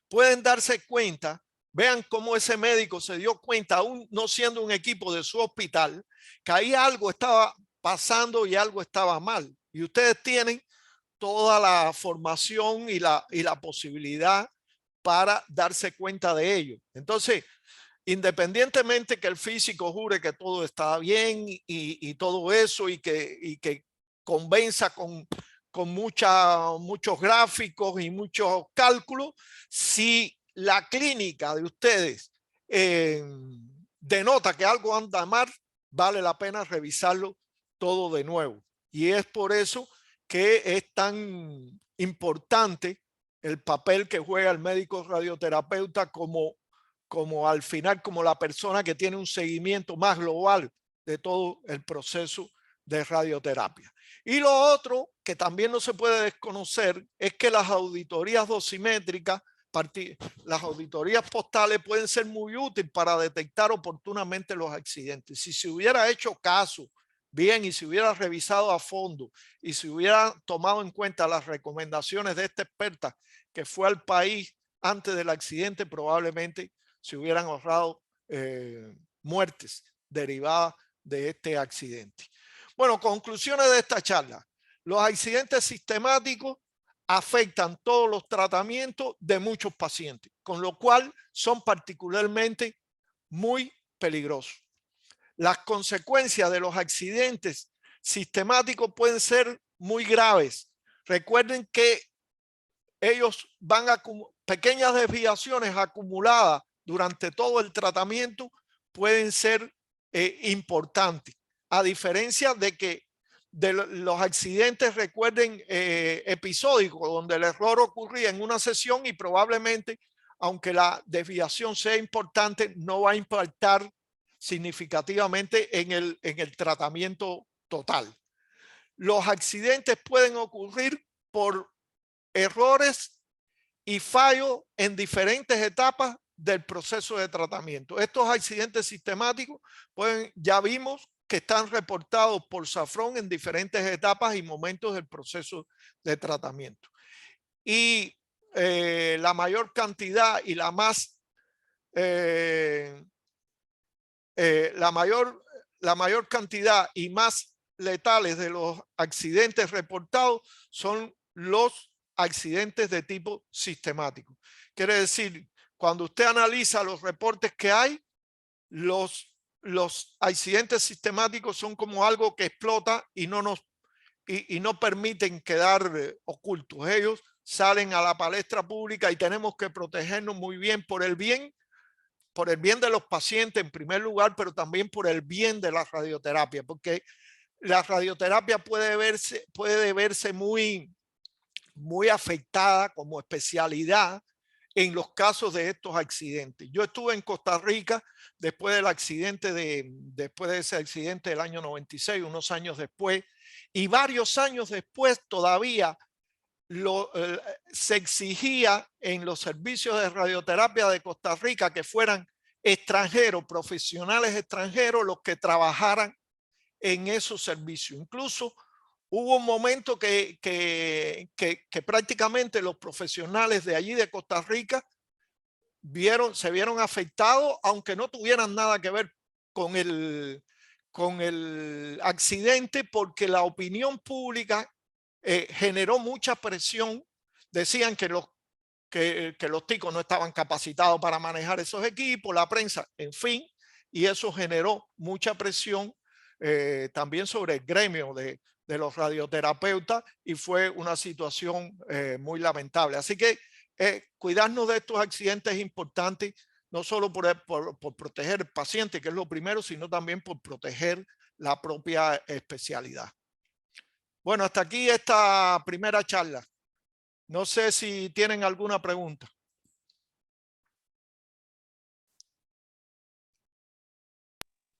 pueden darse cuenta. Vean cómo ese médico se dio cuenta, aún no siendo un equipo de su hospital, que ahí algo estaba pasando y algo estaba mal. Y ustedes tienen toda la formación y la posibilidad para darse cuenta de ello. Entonces, independientemente que el físico jure que todo está bien y todo eso y que convenza con muchos gráficos y muchos cálculos, si la clínica de ustedes denota que algo anda mal, vale la pena revisarlo todo de nuevo. Y es por eso que es tan importante el papel que juega el médico radioterapeuta como al final, como la persona que tiene un seguimiento más global de todo el proceso de radioterapia. Y lo otro que también no se puede desconocer es que las auditorías dosimétricas, las auditorías postales pueden ser muy útiles para detectar oportunamente los accidentes. Si se hubiera hecho caso bien y se hubiera revisado a fondo y se hubiera tomado en cuenta las recomendaciones de esta experta que fue al país antes del accidente, probablemente se hubieran ahorrado muertes derivadas de este accidente. Bueno, conclusiones de esta charla. Los accidentes sistemáticos afectan todos los tratamientos de muchos pacientes, con lo cual son particularmente muy peligrosos. Las consecuencias de los accidentes sistemáticos pueden ser muy graves. Recuerden que ellos van a pequeñas desviaciones acumuladas durante todo el tratamiento pueden ser importantes. A diferencia de que de los accidentes, recuerden, episódicos, donde el error ocurría en una sesión y probablemente, aunque la desviación sea importante, no va a impactar significativamente en el tratamiento total. Los accidentes pueden ocurrir por errores y fallos en diferentes etapas del proceso de tratamiento. Estos accidentes sistemáticos ya vimos que están reportados por Safron en diferentes etapas y momentos del proceso de tratamiento. Y la mayor cantidad y la mayor cantidad y más letales de los accidentes reportados son los accidentes de tipo sistemático. Quiere decir, cuando usted analiza los reportes que hay, los accidentes sistemáticos son como algo que explota y no permiten quedar ocultos. Ellos salen a la palestra pública y tenemos que protegernos muy bien por el bien de los pacientes en primer lugar, pero también por el bien de la radioterapia, porque la radioterapia puede verse muy afectada como especialidad en los casos de estos accidentes. Yo estuve en Costa Rica después de ese accidente del año 96, unos años después, y varios años después todavía se exigía en los servicios de radioterapia de Costa Rica que fueran extranjeros, profesionales extranjeros, los que trabajaran en esos servicios. Incluso hubo un momento que prácticamente los profesionales de allí de Costa Rica se vieron afectados, aunque no tuvieran nada que ver con el accidente, porque la opinión pública generó mucha presión. Decían que los ticos no estaban capacitados para manejar esos equipos, la prensa, en fin, y eso generó mucha presión también sobre el gremio de los radioterapeutas y fue una situación muy lamentable. Así que cuidarnos de estos accidentes es importante, no solo por proteger al paciente, que es lo primero, sino también por proteger la propia especialidad. Bueno, hasta aquí esta primera charla. No sé si tienen alguna pregunta.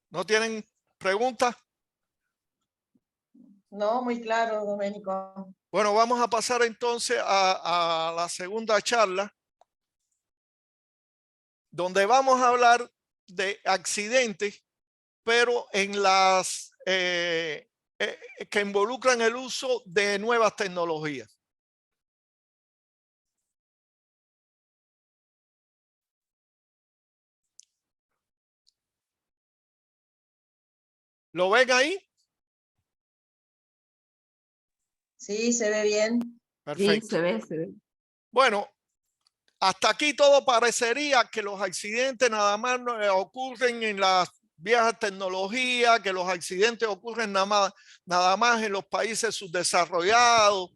¿No tienen preguntas? No, muy claro, Domenico. Bueno, vamos a pasar entonces a la segunda charla, donde vamos a hablar de accidentes, pero en las que involucran el uso de nuevas tecnologías. ¿Lo ven ahí? Sí, se ve bien. Perfecto. Sí, se ve, se ve. Bueno, hasta aquí todo parecería que los accidentes nada más ocurren en las viejas tecnologías, que los accidentes ocurren nada más en los países subdesarrollados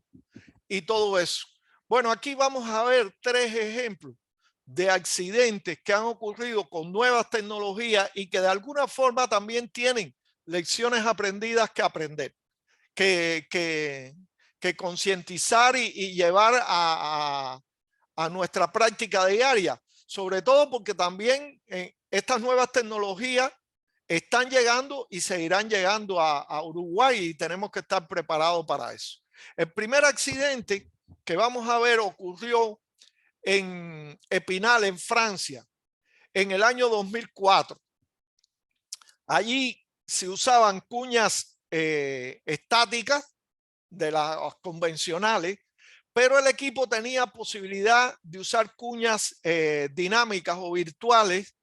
y todo eso. Bueno, aquí vamos a ver 3 ejemplos de accidentes que han ocurrido con nuevas tecnologías y que de alguna forma también tienen lecciones aprendidas que aprender, que concientizar y llevar a nuestra práctica diaria, sobre todo porque también estas nuevas tecnologías están llegando y seguirán llegando a Uruguay y tenemos que estar preparados para eso. El primer accidente que vamos a ver ocurrió en Epinal, en Francia, en el año 2004. Allí se usaban cuñas estáticas de las convencionales, pero el equipo tenía posibilidad de usar cuñas dinámicas o virtuales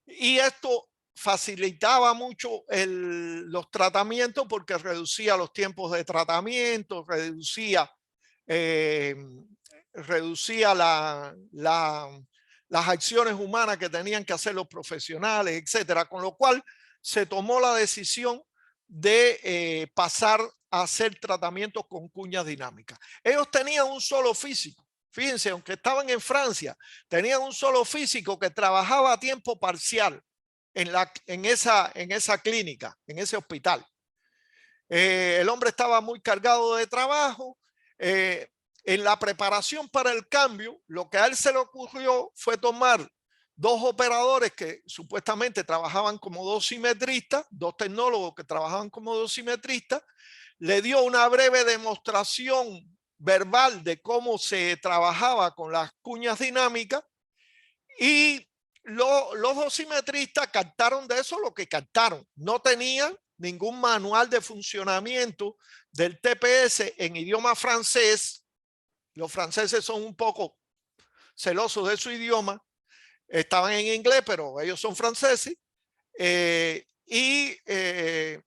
y esto facilitaba mucho los tratamientos porque reducía los tiempos de tratamiento, reducía las acciones humanas que tenían que hacer los profesionales, etcétera, con lo cual se tomó la decisión de pasar a hacer tratamientos con cuñas dinámicas. Ellos tenían un solo físico. Fíjense, aunque estaban en Francia, tenían un solo físico que trabajaba a tiempo parcial en esa clínica, en ese hospital. El hombre estaba muy cargado de trabajo. En la preparación para el cambio, lo que a él se le ocurrió fue tomar 2 operadores que supuestamente trabajaban como dosimetristas, 2 tecnólogos que trabajaban como dosimetristas, le dio una breve demostración verbal de cómo se trabajaba con las cuñas dinámicas y los dosimetristas captaron de eso lo que captaron. No tenían ningún manual de funcionamiento del TPS en idioma francés. Los franceses son un poco celosos de su idioma. Estaban en inglés, pero ellos son franceses.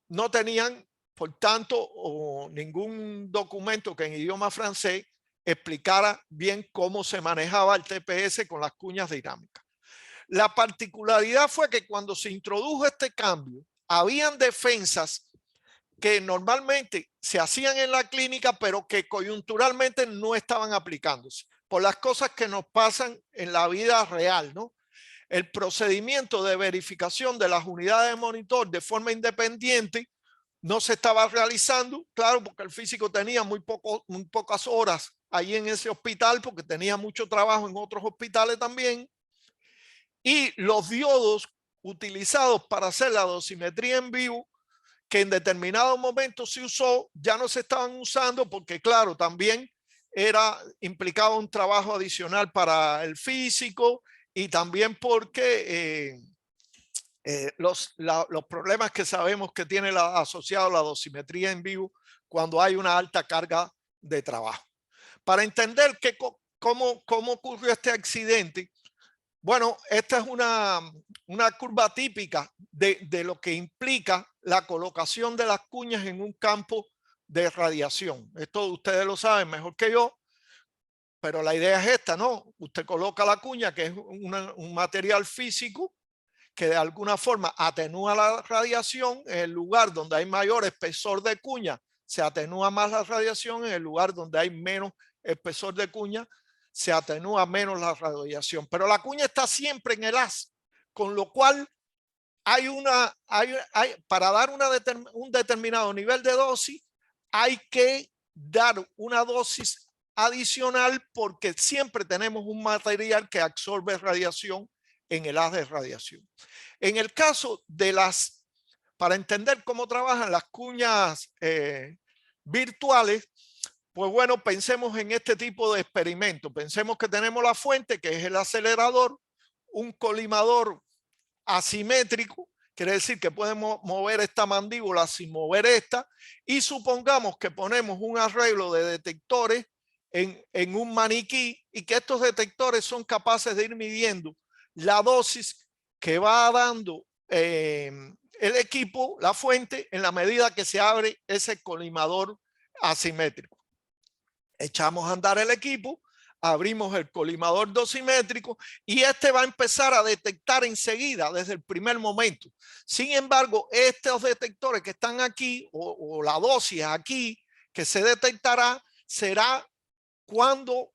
No tenían, por tanto, ningún documento que en idioma francés explicara bien cómo se manejaba el TPS con las cuñas dinámicas. La particularidad fue que cuando se introdujo este cambio, habían defensas que normalmente se hacían en la clínica, pero que coyunturalmente no estaban aplicándose por las cosas que nos pasan en la vida real, ¿no? El procedimiento de verificación de las unidades de monitor de forma independiente no se estaba realizando, claro, porque el físico tenía muy pocas horas ahí en ese hospital, porque tenía mucho trabajo en otros hospitales también. Y los diodos utilizados para hacer la dosimetría en vivo, que en determinados momentos se usó, ya no se estaban usando porque, claro, también implicaba un trabajo adicional para el físico y también porque los problemas que sabemos que tiene asociado la dosimetría en vivo cuando hay una alta carga de trabajo. Para entender cómo ocurrió este accidente, bueno, esta es una curva típica de lo que implica la colocación de las cuñas en un campo de radiación. Esto ustedes lo saben mejor que yo, pero la idea es esta, ¿no? Usted coloca la cuña, que es un material físico que de alguna forma atenúa la radiación. En el lugar donde hay mayor espesor de cuña, se atenúa más la radiación. En el lugar donde hay menos espesor de cuña, se atenúa menos la radiación. Pero la cuña está siempre en el haz, con lo cual para dar un determinado nivel de dosis, hay que dar una dosis adicional porque siempre tenemos un material que absorbe radiación en el haz de radiación. En el caso de para entender cómo trabajan las cuñas virtuales, pues bueno, pensemos en este tipo de experimento. Pensemos que tenemos la fuente, que es el acelerador, un colimador asimétrico, quiere decir que podemos mover esta mandíbula sin mover esta, y supongamos que ponemos un arreglo de detectores en un maniquí y que estos detectores son capaces de ir midiendo la dosis que va dando el equipo, la fuente, en la medida que se abre ese colimador asimétrico. Echamos a andar el equipo, abrimos el colimador dosimétrico y este va a empezar a detectar enseguida, desde el primer momento. Sin embargo, estos detectores que están aquí, o la dosis aquí, que se detectará, será cuando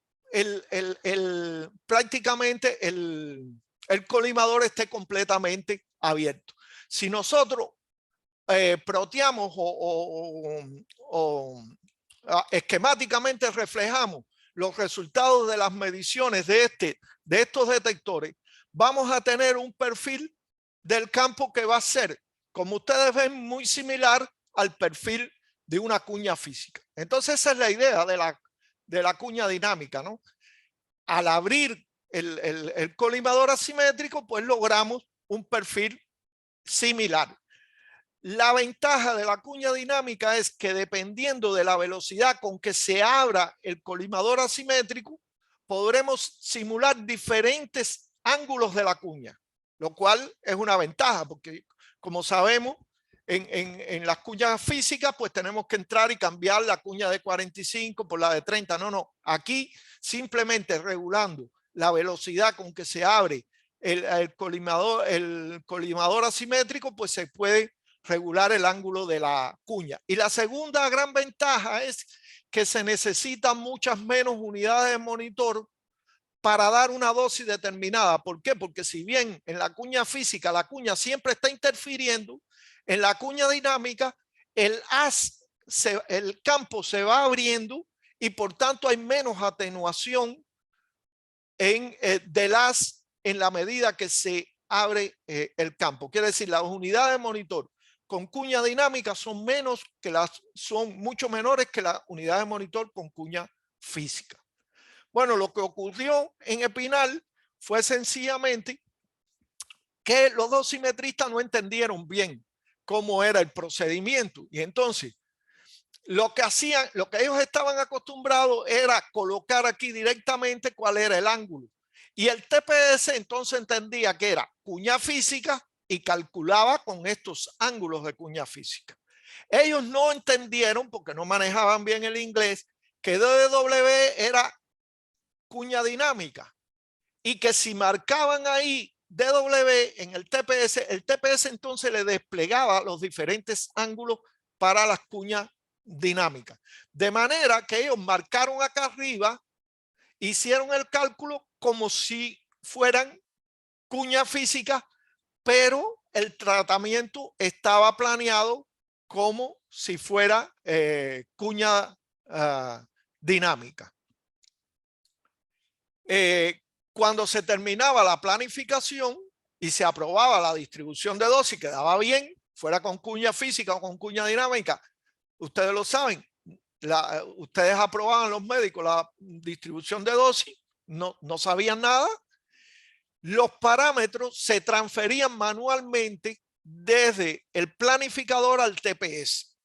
prácticamente el colimador esté completamente abierto. Si nosotros proteamos o esquemáticamente reflejamos los resultados de las mediciones de estos detectores, vamos a tener un perfil del campo que va a ser, como ustedes ven, muy similar al perfil de una cuña física. Entonces esa es la idea de la cuña dinámica, ¿no? Al abrir el colimador asimétrico, pues logramos un perfil similar. La ventaja de la cuña dinámica es que dependiendo de la velocidad con que se abra el colimador asimétrico, podremos simular diferentes ángulos de la cuña, lo cual es una ventaja porque, como sabemos, en las cuñas físicas pues tenemos que entrar y cambiar la cuña de 45 por la de 30. No, aquí simplemente regulando la velocidad con que se abre el colimador asimétrico, pues se puede regular el ángulo de la cuña. Y la segunda gran ventaja es que se necesitan muchas menos unidades de monitor para dar una dosis determinada. ¿Por qué? Porque si bien en la cuña física la cuña siempre está interfiriendo, en la cuña dinámica el campo se va abriendo y por tanto hay menos atenuación del haz en la medida que se abre el campo. Quiere decir, las unidades de monitor con cuña dinámica son mucho menores que las unidades de monitor con cuña física. Bueno, lo que ocurrió en Epinal fue sencillamente que los dosimetristas no entendieron bien cómo era el procedimiento y entonces lo que ellos estaban acostumbrados era colocar aquí directamente cuál era el ángulo. Y el TPS entonces entendía que era cuña física y calculaba con estos ángulos de cuña física. Ellos no entendieron, porque no manejaban bien el inglés, que DW era cuña dinámica y que si marcaban ahí DW en el TPS entonces le desplegaba los diferentes ángulos para las cuñas dinámicas. De manera que ellos marcaron acá arriba, hicieron el cálculo como si fueran cuñas físicas, pero el tratamiento estaba planeado como si fuera cuña dinámica. Cuando se terminaba la planificación y se aprobaba la distribución de dosis, quedaba bien, fuera con cuña física o con cuña dinámica, ustedes lo saben, ustedes aprobaban, los médicos, la distribución de dosis, no sabían nada. Los parámetros se transferían manualmente desde el planificador al TPS.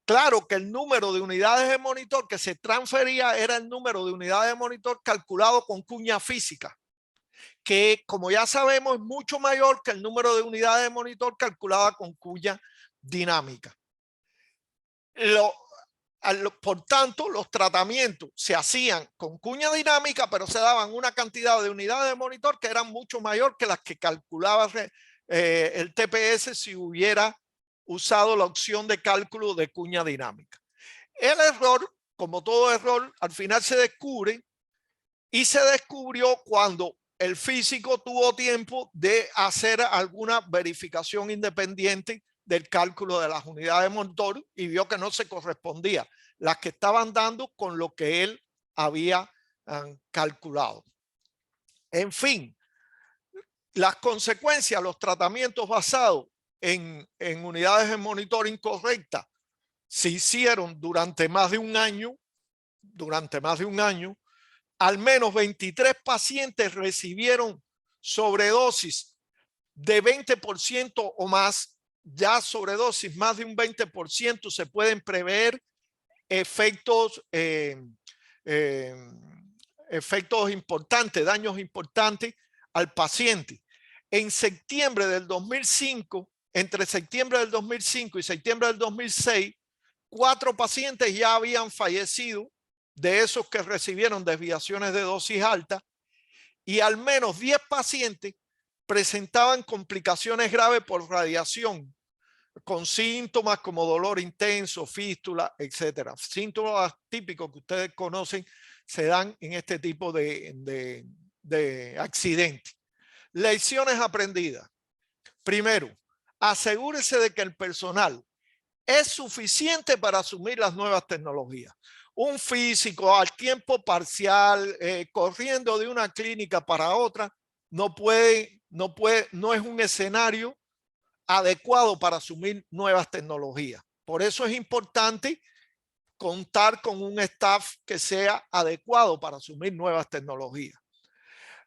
Claro que el número de unidades de monitor que se transfería era el número de unidades de monitor calculado con cuña física, que como ya sabemos es mucho mayor que el número de unidades de monitor calculada con cuña dinámica. Por tanto, los tratamientos se hacían con cuña dinámica, pero se daban una cantidad de unidades de monitor que eran mucho mayor que las que calculaba el TPS si hubiera usado la opción de cálculo de cuña dinámica. El error, como todo error, al final se descubre y se descubrió cuando el físico tuvo tiempo de hacer alguna verificación independiente del cálculo de las unidades de monitor y vio que no se correspondía las que estaban dando con lo que él había calculado. En fin, las consecuencias, los tratamientos basados en unidades de monitor incorrectas se hicieron durante más de un año, al menos 23 pacientes recibieron sobredosis de 20% o más. Ya sobredosis más de un 20% se pueden prever efectos efectos importantes, daños importantes al paciente. En septiembre del 2005, entre septiembre del 2005 y septiembre del 2006, 4 pacientes ya habían fallecido de esos que recibieron desviaciones de dosis alta, y al menos 10 pacientes presentaban complicaciones graves por radiación, con síntomas como dolor intenso, fístula, etcétera. Síntomas típicos que ustedes conocen se dan en este tipo de accidentes. Lecciones aprendidas. Primero, asegúrese de que el personal es suficiente para asumir las nuevas tecnologías. Un físico al tiempo parcial, corriendo de una clínica para otra, no es un escenario adecuado para asumir nuevas tecnologías. Por eso es importante contar con un staff que sea adecuado para asumir nuevas tecnologías.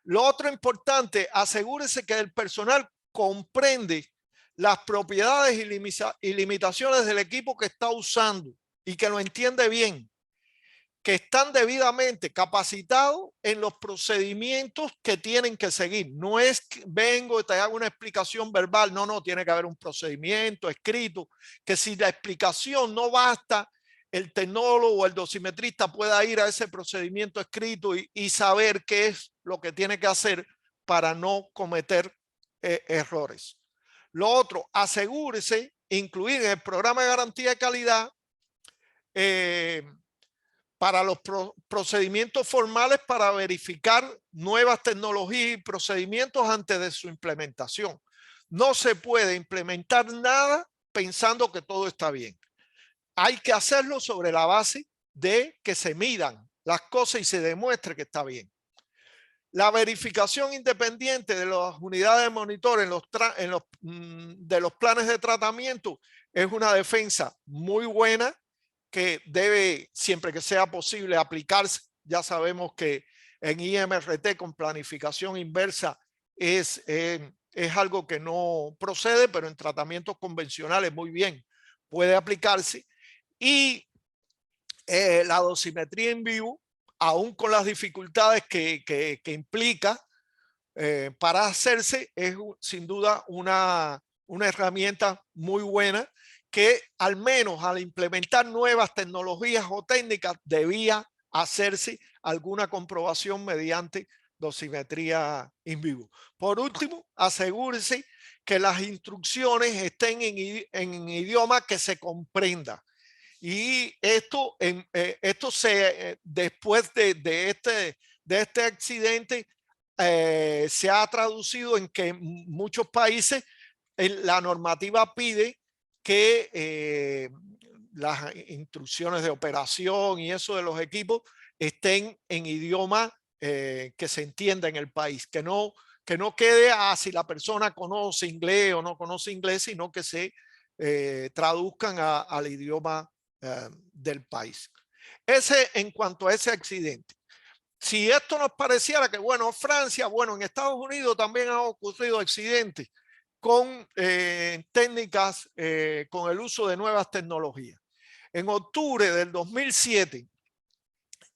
Lo otro importante, asegúrese que el personal comprende las propiedades y limitaciones del equipo que está usando y que lo entiende bien, que están debidamente capacitados en los procedimientos que tienen que seguir. No es que vengo y te hago una explicación verbal, no, tiene que haber un procedimiento escrito, que si la explicación no basta, el tecnólogo o el dosimetrista pueda ir a ese procedimiento escrito y saber qué es lo que tiene que hacer para no cometer errores. Lo otro, asegúrese incluir en el programa de garantía de calidad para los procedimientos formales para verificar nuevas tecnologías y procedimientos antes de su implementación. No se puede implementar nada pensando que todo está bien. Hay que hacerlo sobre la base de que se midan las cosas y se demuestre que está bien. La verificación independiente de las unidades de monitor de los planes de tratamiento es una defensa muy buena que debe, siempre que sea posible, aplicarse. Ya sabemos que en IMRT con planificación inversa es algo que no procede, pero en tratamientos convencionales muy bien puede aplicarse. Y la dosimetría en vivo, aún con las dificultades que implica para hacerse, es sin duda una herramienta muy buena que al menos al implementar nuevas tecnologías o técnicas debía hacerse alguna comprobación mediante dosimetría in vivo. Por último, asegúrese que las instrucciones estén en idioma que se comprenda. Y esto, después de este accidente, se ha traducido en que en muchos países la normativa pide que las instrucciones de operación y eso de los equipos estén en idioma que se entienda en el país, que no quede si la persona conoce inglés o no conoce inglés, sino que se traduzcan al idioma del país. Ese en cuanto a ese accidente. Si esto nos pareciera que, bueno, Francia, bueno, en Estados Unidos también ha ocurrido accidentes con técnicas, con el uso de nuevas tecnologías. En octubre del 2007,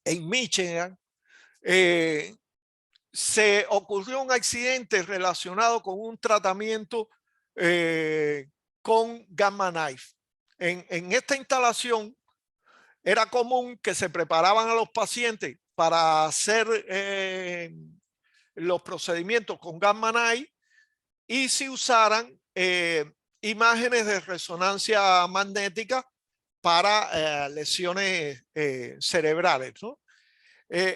en Michigan, se ocurrió un accidente relacionado con un tratamiento con Gamma Knife. En esta instalación era común que se preparaban a los pacientes para hacer los procedimientos con Gamma Knife y se usaran imágenes de resonancia magnética para lesiones cerebrales, ¿no?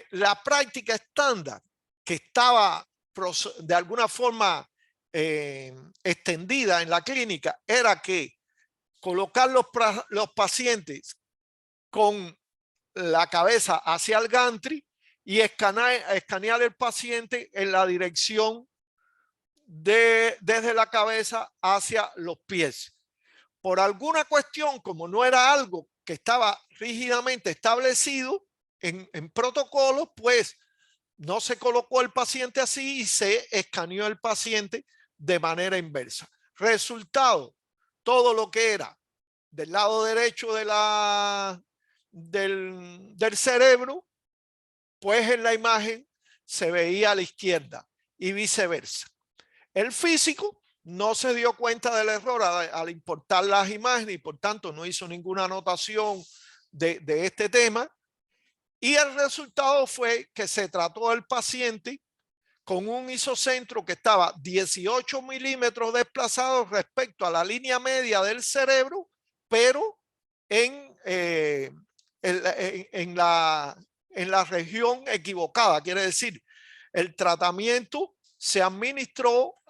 La práctica estándar que estaba de alguna forma extendida en la clínica era que colocar los pacientes con la cabeza hacia el gantry y escanear el paciente en la dirección desde la cabeza hacia los pies. por alguna cuestión, como no era algo que estaba rígidamente establecido en protocolos, pues no se colocó el paciente así y se escaneó el paciente de manera inversa. Resultado, todo lo que era del lado derecho de del cerebro, pues en la imagen se veía a la izquierda y viceversa. El físico no se dio cuenta del error al importar las imágenes y por tanto no hizo ninguna anotación de este tema. Y el resultado fue que se trató al paciente con un isocentro que estaba 18 milímetros desplazado respecto a la línea media del cerebro, pero en la región equivocada. Quiere decir, el tratamiento se administró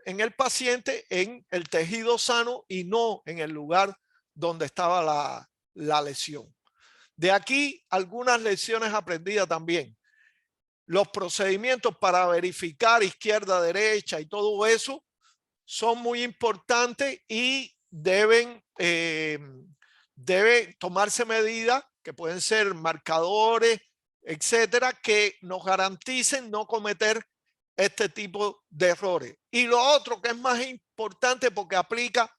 en el paciente en el tejido sano y no en el lugar donde estaba la lesión. De aquí algunas lecciones aprendidas también. Los procedimientos para verificar izquierda, derecha y todo eso son muy importantes y debe tomarse medidas que pueden ser marcadores, etcétera, que nos garanticen no cometer este tipo de errores. Y lo otro que es más importante porque aplica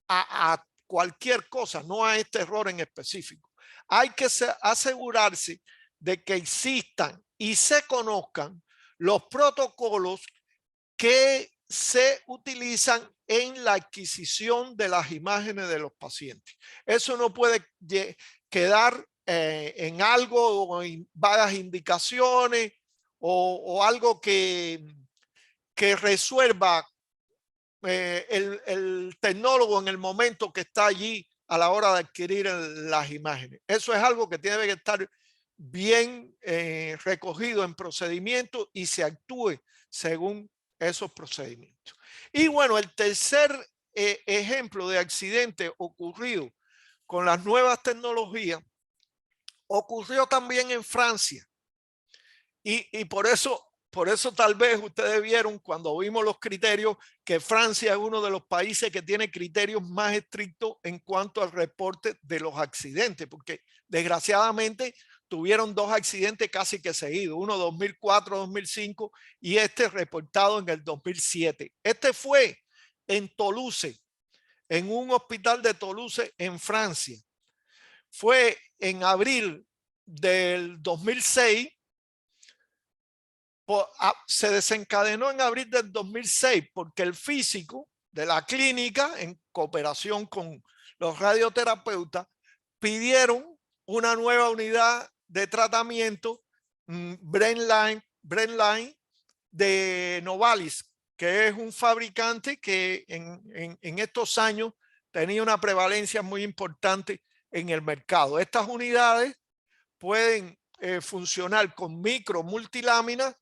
a cualquier cosa, no a este error en específico. Hay que asegurarse de que existan y se conozcan los protocolos que se utilizan en la adquisición de las imágenes de los pacientes. Eso no puede quedar en algo o en vagas indicaciones o algo que resuelva el tecnólogo en el momento que está allí a la hora de adquirir las imágenes. Eso es algo que tiene que estar bien recogido en procedimientos y se actúe según esos procedimientos. Y bueno, el tercer ejemplo de accidente ocurrido con las nuevas tecnologías ocurrió también en Francia. Y por eso tal vez ustedes vieron cuando vimos los criterios que Francia es uno de los países que tiene criterios más estrictos en cuanto al reporte de los accidentes, porque desgraciadamente tuvieron dos accidentes casi que seguidos, uno 2004-2005 y este reportado en el 2007. Este fue en Toulouse, en un hospital de Toulouse en Francia. Fue en abril del 2006. Se desencadenó en abril del 2006 porque el físico de la clínica, en cooperación con los radioterapeutas, pidieron una nueva unidad de tratamiento, Brainline de Novalis, que es un fabricante que en estos años tenía una prevalencia muy importante en el mercado. Estas unidades pueden funcionar con micro multiláminas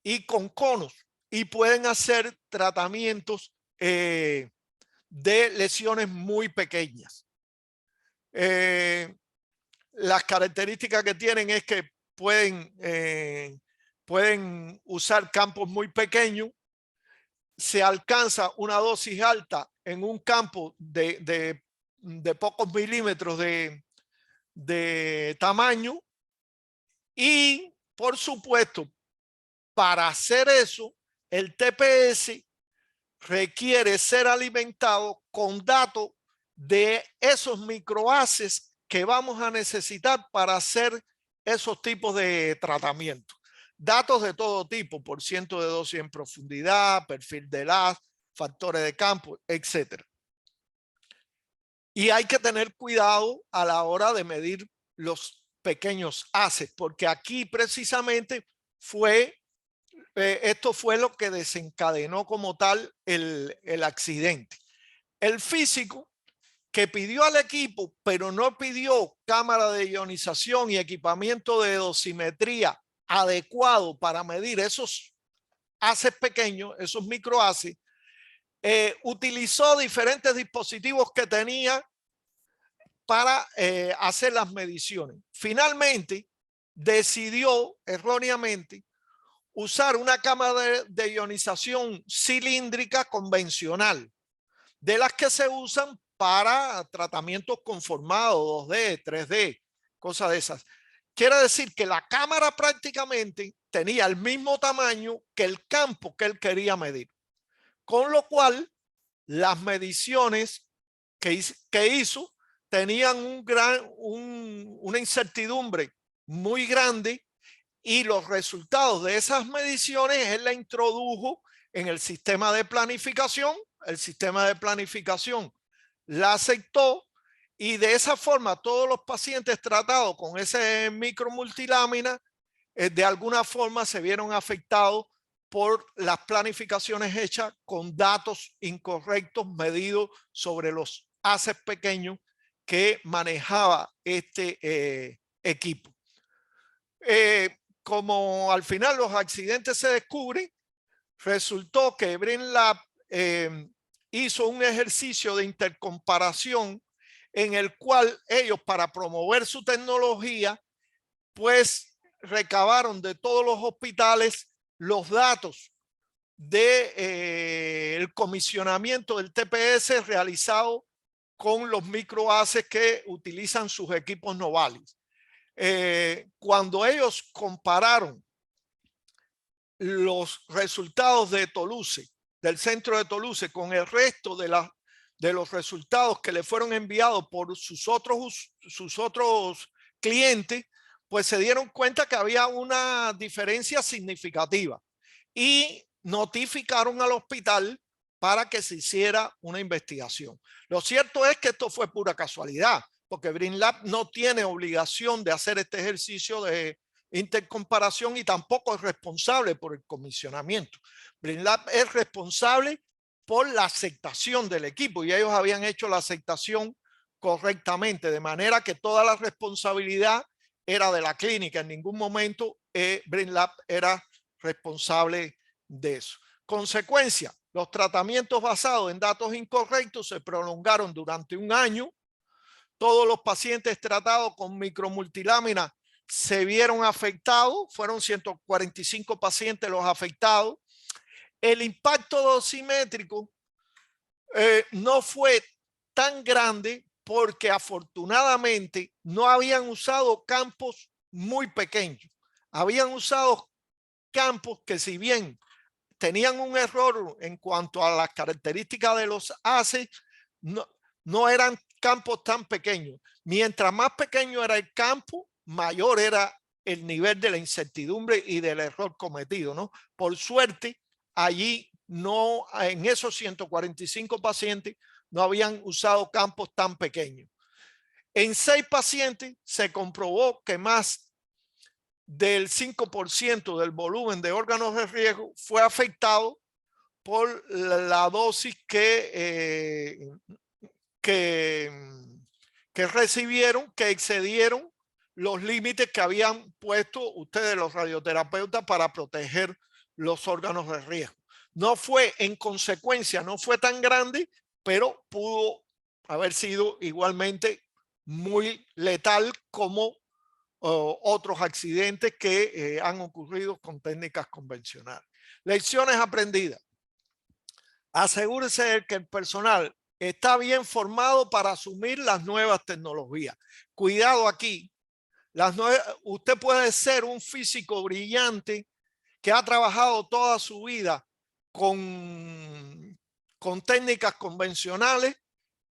y con conos y pueden hacer tratamientos de lesiones muy pequeñas. Las características que tienen es que pueden usar campos muy pequeños, se alcanza una dosis alta en un campo de pocos milímetros de tamaño y, por supuesto, para hacer eso, el TPS requiere ser alimentado con datos de esos microhaces que vamos a necesitar para hacer esos tipos de tratamientos. Datos de todo tipo, por ciento de dosis en profundidad, perfil de LAS, factores de campo, etc. Y hay que tener cuidado a la hora de medir los pequeños haces, porque aquí precisamente esto fue lo que desencadenó como tal el accidente. El físico que pidió al equipo, pero no pidió cámara de ionización y equipamiento de dosimetría adecuado para medir esos haces pequeños, esos microhaces, utilizó diferentes dispositivos que tenía para hacer las mediciones. Finalmente, decidió erróneamente usar una cámara de ionización cilíndrica convencional, de las que se usan para tratamientos conformados, 2D, 3D, cosas de esas. Quiere decir que la cámara prácticamente tenía el mismo tamaño que el campo que él quería medir, con lo cual las mediciones que hizo tenían una incertidumbre muy grande, y los resultados de esas mediciones él la introdujo en el sistema de planificación. El sistema de planificación la aceptó, y de esa forma todos los pacientes tratados con ese micromultilámina de alguna forma se vieron afectados por las planificaciones hechas con datos incorrectos medidos sobre los haces pequeños que manejaba este equipo. Como al final los accidentes se descubren, resultó que Brainlab hizo un ejercicio de intercomparación en el cual ellos, para promover su tecnología, pues recabaron de todos los hospitales los datos del comisionamiento del TPS realizado con los microhaces que utilizan sus equipos Novalis. Cuando ellos compararon los resultados de Toulouse, del centro de Toulouse, con el resto de los resultados que le fueron enviados por sus otros clientes, pues se dieron cuenta que había una diferencia significativa y notificaron al hospital para que se hiciera una investigación. Lo cierto es que esto fue pura casualidad, porque Brainlab no tiene obligación de hacer este ejercicio de intercomparación y tampoco es responsable por el comisionamiento. Brainlab es responsable por la aceptación del equipo, y ellos habían hecho la aceptación correctamente, de manera que toda la responsabilidad era de la clínica. En ningún momento Brainlab era responsable de eso. Consecuencia: los tratamientos basados en datos incorrectos se prolongaron durante un año. Todos los pacientes tratados con micromultilámina se vieron afectados. Fueron 145 pacientes los afectados. El impacto dosimétrico no fue tan grande porque afortunadamente no habían usado campos muy pequeños. Habían usado campos que, si bien tenían un error en cuanto a las características de los haces, no eran campos tan pequeños. Mientras más pequeño era el campo, mayor era el nivel de la incertidumbre y del error cometido, ¿no? Por suerte, allí no, en esos 145 pacientes, no habían usado campos tan pequeños. En 6 pacientes se comprobó que más del 5% del volumen de órganos de riesgo fue afectado por la dosis que recibieron, que excedieron los límites que habían puesto ustedes, los radioterapeutas, para proteger los órganos de riesgo. No fue, en consecuencia, no fue tan grande, pero pudo haber sido igualmente muy letal como otros accidentes que han ocurrido con técnicas convencionales. Lecciones aprendidas: asegúrese de que el personal está bien formado para asumir las nuevas tecnologías. Cuidado aquí. Usted puede ser un físico brillante que ha trabajado toda su vida con técnicas convencionales,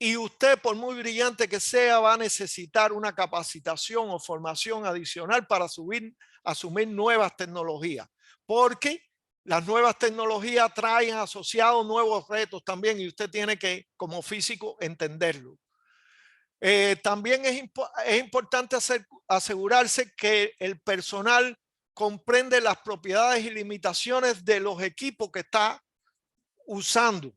y usted, por muy brillante que sea, va a necesitar una capacitación o formación adicional para asumir nuevas tecnologías, porque las nuevas tecnologías traen asociados nuevos retos también, y usted tiene que, como físico, entenderlo. También es importante asegurarse que el personal comprende las propiedades y limitaciones de los equipos que está usando.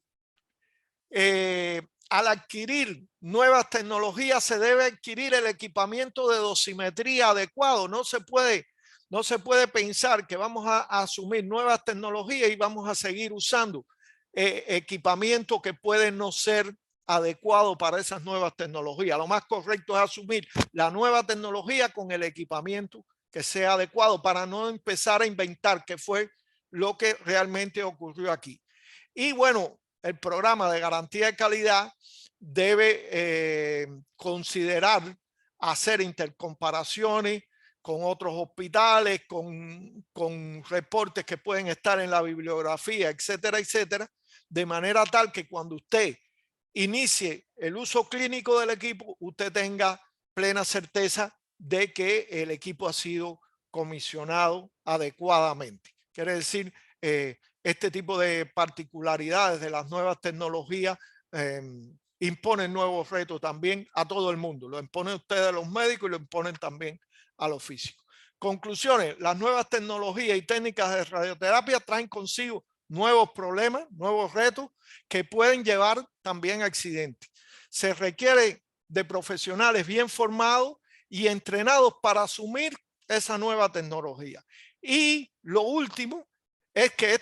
Al adquirir nuevas tecnologías se debe adquirir el equipamiento de dosimetría adecuado. No se puede pensar que vamos a asumir nuevas tecnologías y vamos a seguir usando equipamiento que puede no ser adecuado para esas nuevas tecnologías. Lo más correcto es asumir la nueva tecnología con el equipamiento que sea adecuado, para no empezar a inventar, que fue lo que realmente ocurrió aquí. Y bueno, el programa de garantía de calidad debe considerar hacer intercomparaciones con otros hospitales, con reportes que pueden estar en la bibliografía, etcétera, etcétera, de manera tal que cuando usted inicie el uso clínico del equipo, usted tenga plena certeza de que el equipo ha sido comisionado adecuadamente. Quiere decir, este tipo de particularidades de las nuevas tecnologías imponen nuevos retos también a todo el mundo. Lo imponen ustedes a los médicos y lo imponen también a los físicos. Conclusiones: las nuevas tecnologías y técnicas de radioterapia traen consigo nuevos problemas, nuevos retos que pueden llevar también a accidentes. Se requiere de profesionales bien formados y entrenados para asumir esa nueva tecnología. Y lo último es que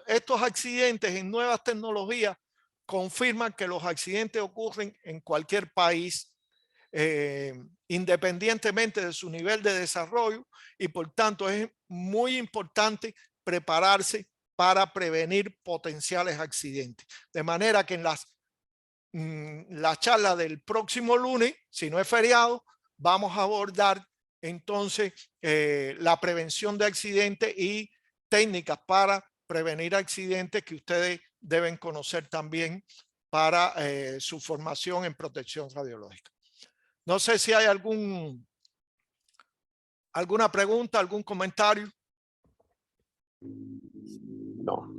estos accidentes en nuevas tecnologías confirman que los accidentes ocurren en cualquier país, independientemente de su nivel de desarrollo, y por tanto es muy importante prepararse para prevenir potenciales accidentes. De manera que en la charla del próximo lunes, si no es feriado, vamos a abordar entonces la prevención de accidentes y técnicas para prevenir accidentes que ustedes deben conocer también para su formación en protección radiológica. No sé si hay alguna pregunta, algún comentario. No.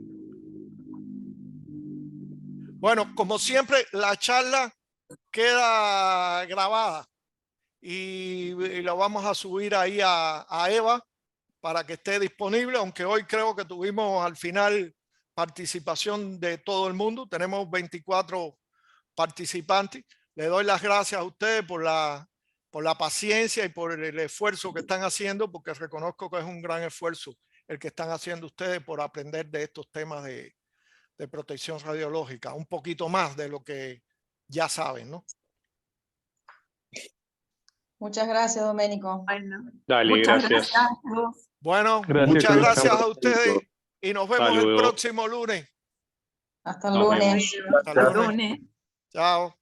Bueno, como siempre, la charla queda grabada y lo vamos a subir ahí a Eva para que esté disponible, aunque hoy creo que tuvimos al final participación de todo el mundo. Tenemos 24 participantes. Le doy las gracias a ustedes por la paciencia y por el esfuerzo que están haciendo, porque reconozco que es un gran esfuerzo el que están haciendo ustedes por aprender de estos temas de protección radiológica, un poquito más de lo que ya saben, ¿no? Muchas gracias, Doménico. Bueno, Dale, muchas gracias. gracias. Bueno, Gracias, muchas Luis. gracias a ustedes y nos vemos el Saludos. próximo lunes. Hasta el Nos vemos. lunes. Hasta el Hasta el lunes. lunes. Chao.